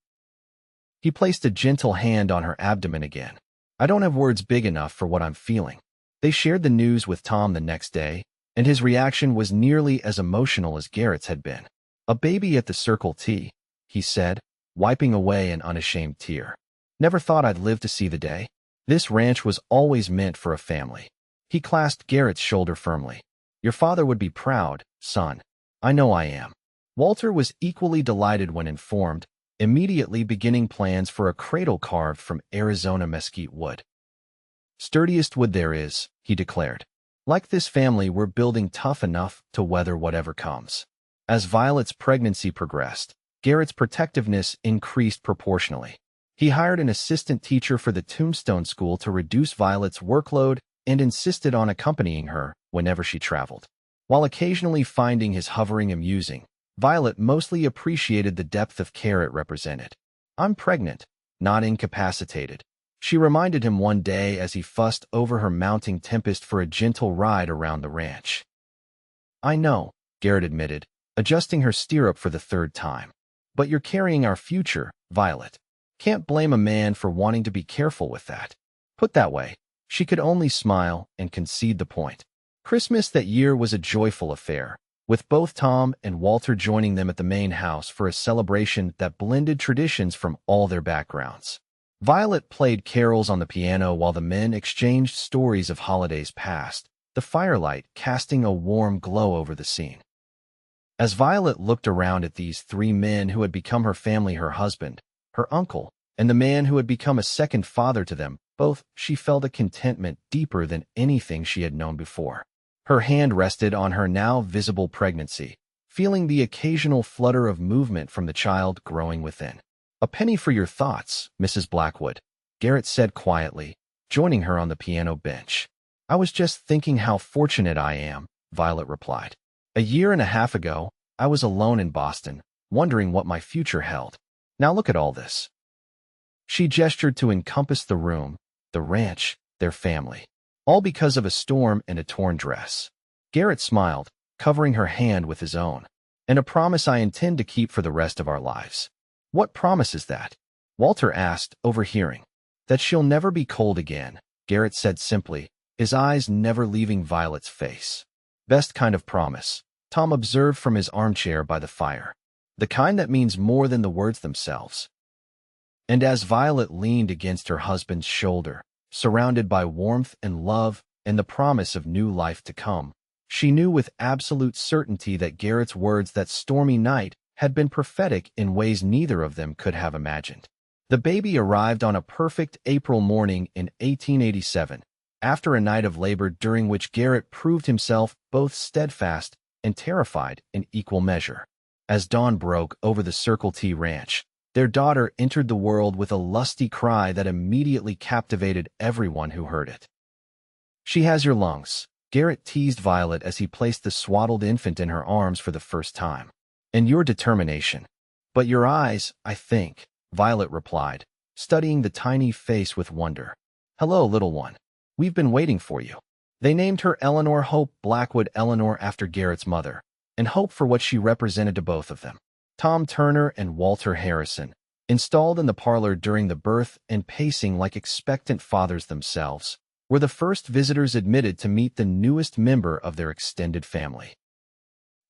He placed a gentle hand on her abdomen again. "I don't have words big enough for what I'm feeling." They shared the news with Tom the next day, and his reaction was nearly as emotional as Garrett's had been. "A baby at the Circle T," he said, wiping away an unashamed tear. "Never thought I'd live to see the day. This ranch was always meant for a family." He clasped Garrett's shoulder firmly. "Your father would be proud, son. I know I am." Walter was equally delighted when informed, immediately beginning plans for a cradle carved from Arizona mesquite wood. "Sturdiest wood there is," he declared. "Like this family, we're building tough enough to weather whatever comes." As Violet's pregnancy progressed, Garrett's protectiveness increased proportionally. He hired an assistant teacher for the Tombstone School to reduce Violet's workload and insisted on accompanying her whenever she traveled. While occasionally finding his hovering amusing, Violet mostly appreciated the depth of care it represented. "I'm pregnant, not incapacitated," she reminded him one day as he fussed over her mounting tempest for a gentle ride around the ranch. "I know," Garrett admitted, adjusting her stirrup for the third time. "But you're carrying our future, Violet. Can't blame a man for wanting to be careful with that." Put that way, she could only smile and concede the point. Christmas that year was a joyful affair, with both Tom and Walter joining them at the main house for a celebration that blended traditions from all their backgrounds. Violet played carols on the piano while the men exchanged stories of holidays past, the firelight casting a warm glow over the scene. As Violet looked around at these three men who had become her family, her husband, her uncle, and the man who had become a second father to them both, she felt a contentment deeper than anything she had known before. Her hand rested on her now visible pregnancy, feeling the occasional flutter of movement from the child growing within. "A penny for your thoughts, Mrs. Blackwood," Garrett said quietly, joining her on the piano bench. "I was just thinking how fortunate I am," Violet replied. "A year and a half ago, I was alone in Boston, wondering what my future held. Now look at all this." She gestured to encompass the room, the ranch, their family. All because of a storm and a torn dress. Garrett smiled, covering her hand with his own. "And a promise I intend to keep for the rest of our lives." "What promise is that?" Walter asked, overhearing. "That she'll never be cold again," Garrett said simply, his eyes never leaving Violet's face. "Best kind of promise," Tom observed from his armchair by the fire. "The kind that means more than the words themselves." And as Violet leaned against her husband's shoulder, surrounded by warmth and love and the promise of new life to come, she knew with absolute certainty that Garrett's words that stormy night had been prophetic in ways neither of them could have imagined. The baby arrived on a perfect April morning in 1887, after a night of labor during which Garrett proved himself both steadfast and terrified in equal measure. As dawn broke over the Circle T Ranch, their daughter entered the world with a lusty cry that immediately captivated everyone who heard it. "She has your lungs," Garrett teased Violet as he placed the swaddled infant in her arms for the first time. "And your determination. But your eyes, I think," Violet replied, studying the tiny face with wonder. "Hello, little one. We've been waiting for you." They named her Eleanor Hope Blackwood, Eleanor after Garrett's mother, and Hope for what she represented to both of them. Tom Turner and Walter Harrison, installed in the parlor during the birth and pacing like expectant fathers themselves, were the first visitors admitted to meet the newest member of their extended family.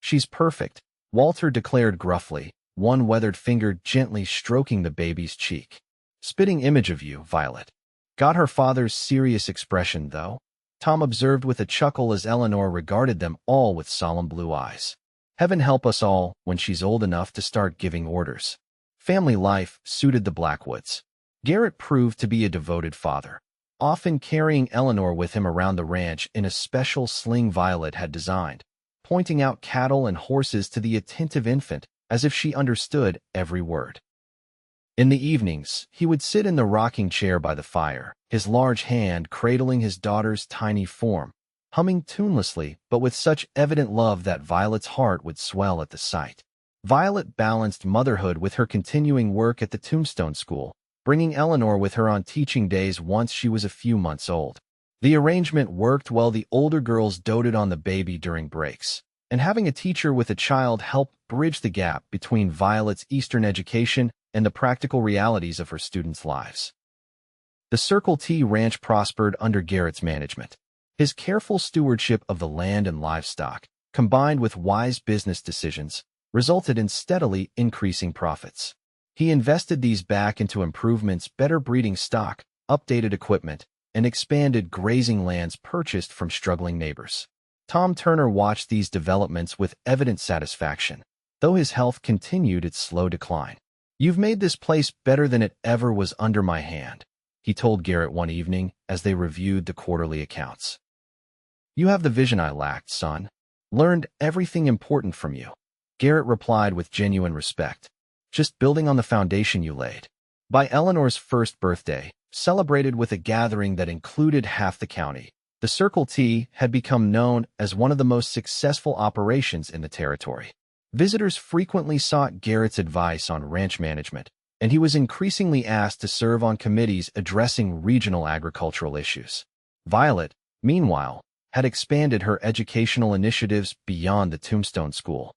"She's perfect," Walter declared gruffly, one weathered finger gently stroking the baby's cheek. Spitting image of you, Violet. Got her father's serious expression, though? Tom observed with a chuckle as Eleanor regarded them all with solemn blue eyes. Heaven help us all when she's old enough to start giving orders. Family life suited the Blackwoods. Garrett proved to be a devoted father, often carrying Eleanor with him around the ranch in a special sling Violet had designed, pointing out cattle and horses to the attentive infant as if she understood every word. In the evenings, he would sit in the rocking chair by the fire, his large hand cradling his daughter's tiny form, humming tunelessly but with such evident love that Violet's heart would swell at the sight. Violet balanced motherhood with her continuing work at the Tombstone School, bringing Eleanor with her on teaching days once she was a few months old. The arrangement worked while the older girls doted on the baby during breaks, and having a teacher with a child helped bridge the gap between Violet's Eastern education and the practical realities of her students' lives. The Circle T Ranch prospered under Garrett's management. His careful stewardship of the land and livestock, combined with wise business decisions, resulted in steadily increasing profits. He invested these back into improvements, better breeding stock, updated equipment, and expanded grazing lands purchased from struggling neighbors. Tom Turner watched these developments with evident satisfaction, though his health continued its slow decline. "You've made this place better than it ever was under my hand," he told Garrett one evening as they reviewed the quarterly accounts. "You have the vision I lacked, son. Learned everything important from you," Garrett replied with genuine respect. "Just building on the foundation you laid." By Eleanor's first birthday, celebrated with a gathering that included half the county, the Circle T had become known as one of the most successful operations in the territory. Visitors frequently sought Garrett's advice on ranch management, and he was increasingly asked to serve on committees addressing regional agricultural issues. Violet, meanwhile, had expanded her educational initiatives beyond the Tombstone School.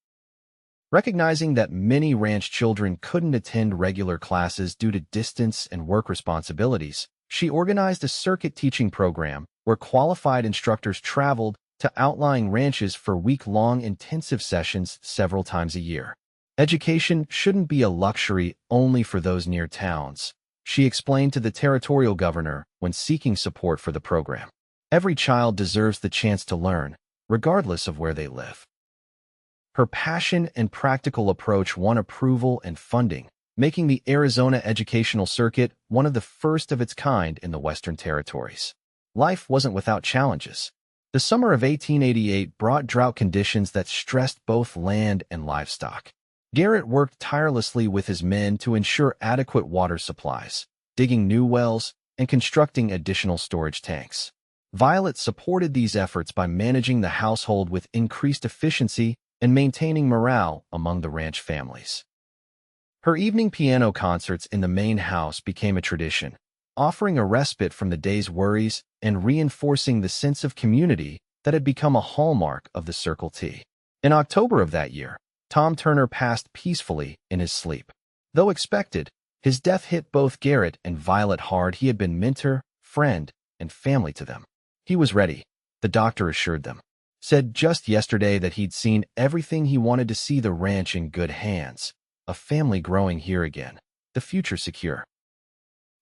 Recognizing that many ranch children couldn't attend regular classes due to distance and work responsibilities, she organized a circuit teaching program where qualified instructors traveled to outlying ranches for week-long intensive sessions several times a year. Education shouldn't be a luxury only for those near towns, she explained to the territorial governor when seeking support for the program. Every child deserves the chance to learn, regardless of where they live. Her passion and practical approach won approval and funding, making the Arizona educational circuit one of the first of its kind in the Western Territories. Life wasn't without challenges. The summer of 1888 brought drought conditions that stressed both land and livestock. Garrett worked tirelessly with his men to ensure adequate water supplies, digging new wells and constructing additional storage tanks. Violet supported these efforts by managing the household with increased efficiency and maintaining morale among the ranch families. Her evening piano concerts in the main house became a tradition, offering a respite from the day's worries and reinforcing the sense of community that had become a hallmark of the Circle T. In October of that year, Tom Turner passed peacefully in his sleep. Though expected, his death hit both Garrett and Violet hard. He had been mentor, friend, and family to them. He was ready, the doctor assured them. Said just yesterday that he'd seen everything he wanted to see the ranch in good hands, a family growing here again, the future secure.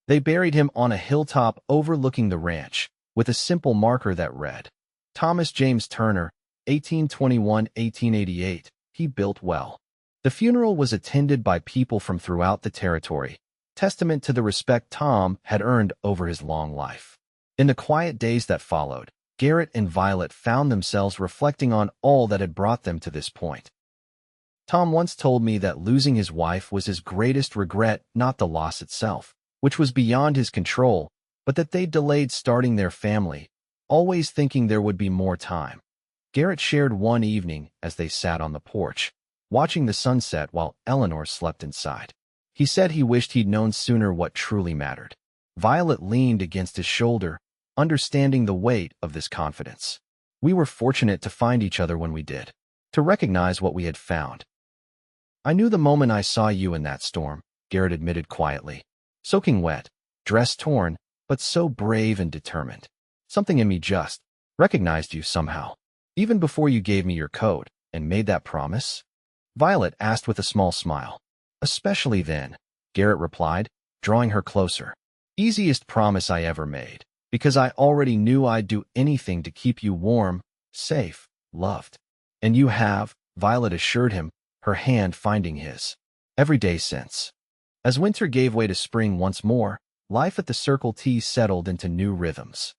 They buried him on a hilltop overlooking the ranch, with a simple marker that read, Thomas James Turner, 1821-1888, he built well. The funeral was attended by people from throughout the territory, testament to the respect Tom had earned over his long life. In the quiet days that followed, Garrett and Violet found themselves reflecting on all that had brought them to this point. Tom once told me that losing his wife was his greatest regret, not the loss itself, which was beyond his control, but that they delayed starting their family, always thinking there would be more time. Garrett shared one evening as they sat on the porch, watching the sunset while Eleanor slept inside. He said he wished he'd known sooner what truly mattered. Violet leaned against his shoulder, understanding the weight of this confidence. We were fortunate to find each other when we did, to recognize what we had found. I knew the moment I saw you in that storm, Garrett admitted quietly. Soaking wet, dress torn, but so brave and determined. Something in me just recognized you somehow, even before you gave me your code and made that promise. Violet asked with a small smile. Especially then, Garrett replied. drawing her closer. Easiest promise I ever made, because I already knew I'd do anything to keep you warm, safe, loved. And you have, Violet assured him, her hand finding his. Every day since. As winter gave way to spring once more, life at the Circle T settled into new rhythms.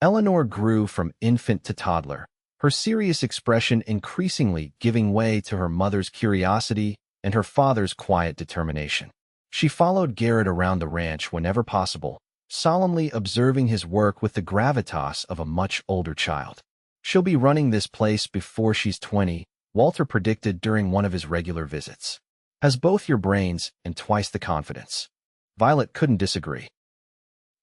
Eleanor grew from infant to toddler, her serious expression increasingly giving way to her mother's curiosity and her father's quiet determination. She followed Garrett around the ranch whenever possible, solemnly observing his work with the gravitas of a much older child. She'll be running this place before she's 20, Walter predicted during one of his regular visits. Has both your brains and twice the confidence. Violet couldn't disagree.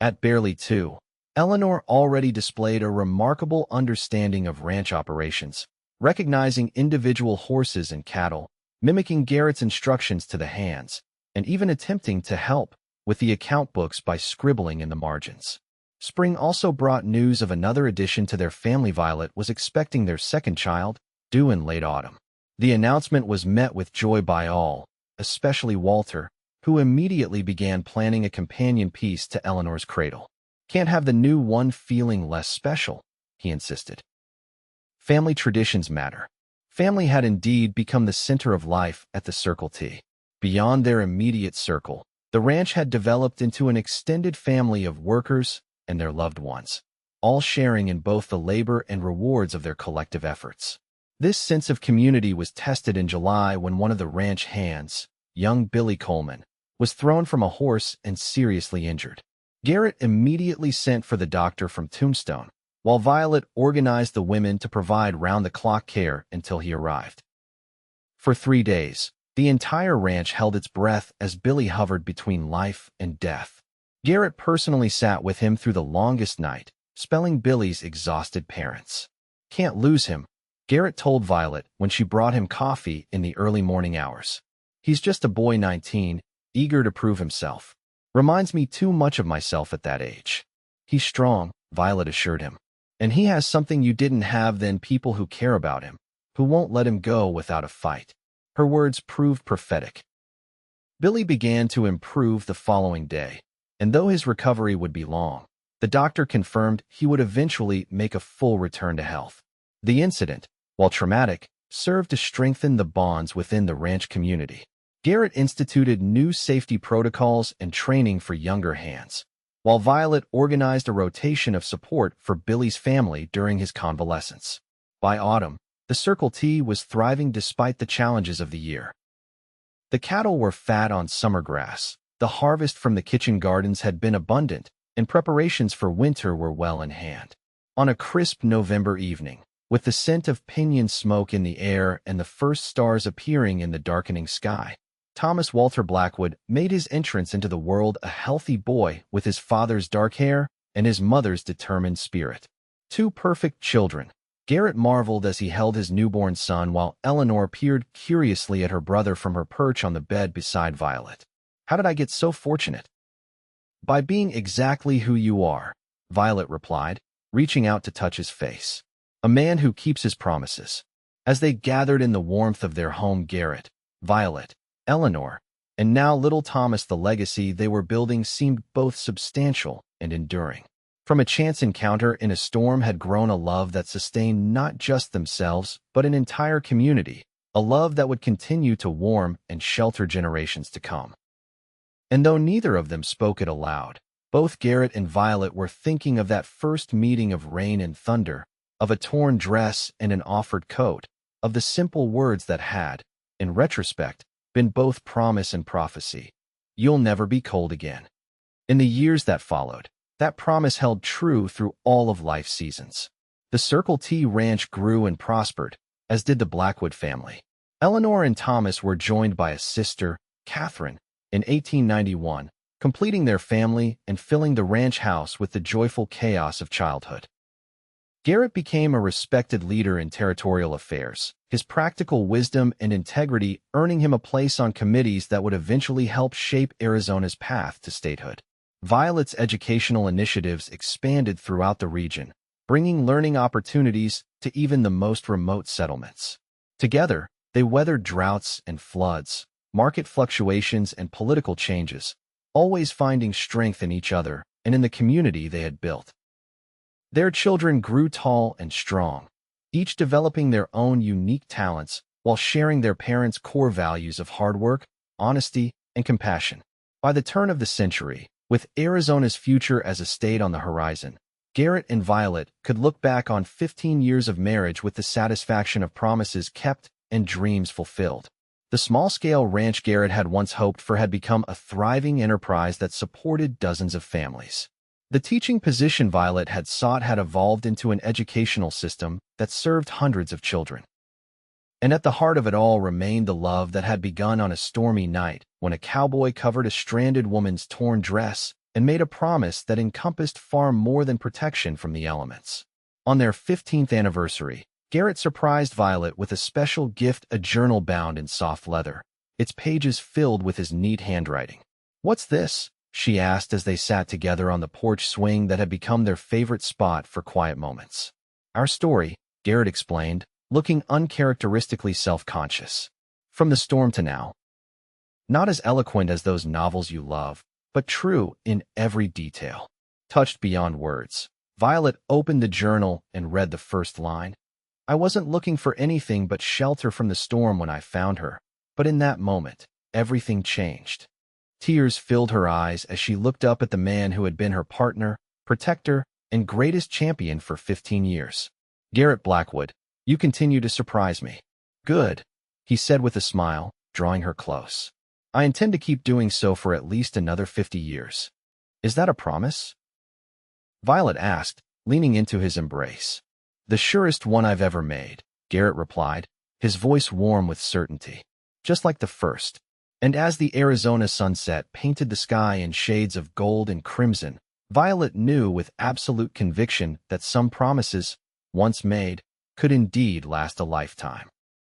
At barely 2, Eleanor already displayed a remarkable understanding of ranch operations, recognizing individual horses and cattle, mimicking Garrett's instructions to the hands, and even attempting to help with the account books by scribbling in the margins. Spring also brought news of another addition to their family. Violet was expecting their second child, due in late autumn. The announcement was met with joy by all, especially Walter, who immediately began planning a companion piece to Eleanor's cradle. Can't have the new one feeling less special, he insisted. Family traditions matter. Family had indeed become the center of life at the Circle T. Beyond their immediate circle, the ranch had developed into an extended family of workers and their loved ones, all sharing in both the labor and rewards of their collective efforts. This sense of community was tested in July when one of the ranch hands, young Billy Coleman, was thrown from a horse and seriously injured. Garrett immediately sent for the doctor from Tombstone, while Violet organized the women to provide round-the-clock care until he arrived. For 3 days, the entire ranch held its breath as Billy hovered between life and death. Garrett personally sat with him through the longest night, spelling Billy's exhausted parents. Can't lose him, Garrett told Violet when she brought him coffee in the early morning hours. He's just a boy 19, eager to prove himself. Reminds me too much of myself at that age. He's strong, Violet assured him. And he has something you didn't have then, people who care about him, who won't let him go without a fight. Her words proved prophetic. Billy began to improve the following day, and though his recovery would be long, the doctor confirmed he would eventually make a full return to health. The incident, while traumatic, served to strengthen the bonds within the ranch community. Garrett instituted new safety protocols and training for younger hands, while Violet organized a rotation of support for Billy's family during his convalescence. By autumn, the Circle T was thriving despite the challenges of the year. The cattle were fat on summer grass, the harvest from the kitchen gardens had been abundant, and preparations for winter were well in hand. On a crisp November evening, with the scent of pinyon smoke in the air and the first stars appearing in the darkening sky, Thomas Walter Blackwood made his entrance into the world, a healthy boy with his father's dark hair and his mother's determined spirit. 2 perfect children. Garrett marveled as he held his newborn son while Eleanor peered curiously at her brother from her perch on the bed beside Violet. How did I get so fortunate? By being exactly who you are, Violet replied, reaching out to touch his face. A man who keeps his promises. As they gathered in the warmth of their home, Garrett, Violet, Eleanor, and now little Thomas, the legacy they were building seemed both substantial and enduring. From a chance encounter in a storm had grown a love that sustained not just themselves, but an entire community, a love that would continue to warm and shelter generations to come. And though neither of them spoke it aloud, both Garrett and Violet were thinking of that first meeting, of rain and thunder, of a torn dress and an offered coat, of the simple words that had, in retrospect, been both promise and prophecy. You'll never be cold again. In the years that followed, that promise held true through all of life's seasons. The Circle T ranch grew and prospered, as did the Blackwood family. Eleanor and Thomas were joined by a sister, Catherine, in 1891, completing their family and filling the ranch house with the joyful chaos of childhood. Garrett became a respected leader in territorial affairs, his practical wisdom and integrity earning him a place on committees that would eventually help shape Arizona's path to statehood. Violet's educational initiatives expanded throughout the region, bringing learning opportunities to even the most remote settlements. Together, they weathered droughts and floods, market fluctuations and political changes, always finding strength in each other and in the community they had built. Their children grew tall and strong, each developing their own unique talents while sharing their parents' core values of hard work, honesty, and compassion. By the turn of the century, with Arizona's future as a state on the horizon, Garrett and Violet could look back on 15 years of marriage with the satisfaction of promises kept and dreams fulfilled. The small-scale ranch Garrett had once hoped for had become a thriving enterprise that supported dozens of families. The teaching position Violet had sought had evolved into an educational system that served hundreds of children. And at the heart of it all remained the love that had begun on a stormy night when a cowboy covered a stranded woman's torn dress and made a promise that encompassed far more than protection from the elements. On their 15th anniversary, Garrett surprised Violet with a special gift, a journal bound in soft leather, its pages filled with his neat handwriting. "What's this?" she asked as they sat together on the porch swing that had become their favorite spot for quiet moments. "Our story," Garrett explained, looking uncharacteristically self-conscious. "From the storm to now. Not as eloquent as those novels you love, but true in every detail. Touched beyond words." Violet opened the journal and read the first line. "I wasn't looking for anything but shelter from the storm when I found her, but in that moment, everything changed." Tears filled her eyes as she looked up at the man who had been her partner, protector, and greatest champion for 15 years. "Garrett Blackwood, you continue to surprise me." "Good," he said with a smile, drawing her close. "I intend to keep doing so for at least another 50 years. Is that a promise?" Violet asked, leaning into his embrace. "The surest one I've ever made," Garrett replied, his voice warm with certainty. "Just like the first." And as the Arizona sunset painted the sky in shades of gold and crimson, Violet knew with absolute conviction that some promises, once made, could indeed last a lifetime.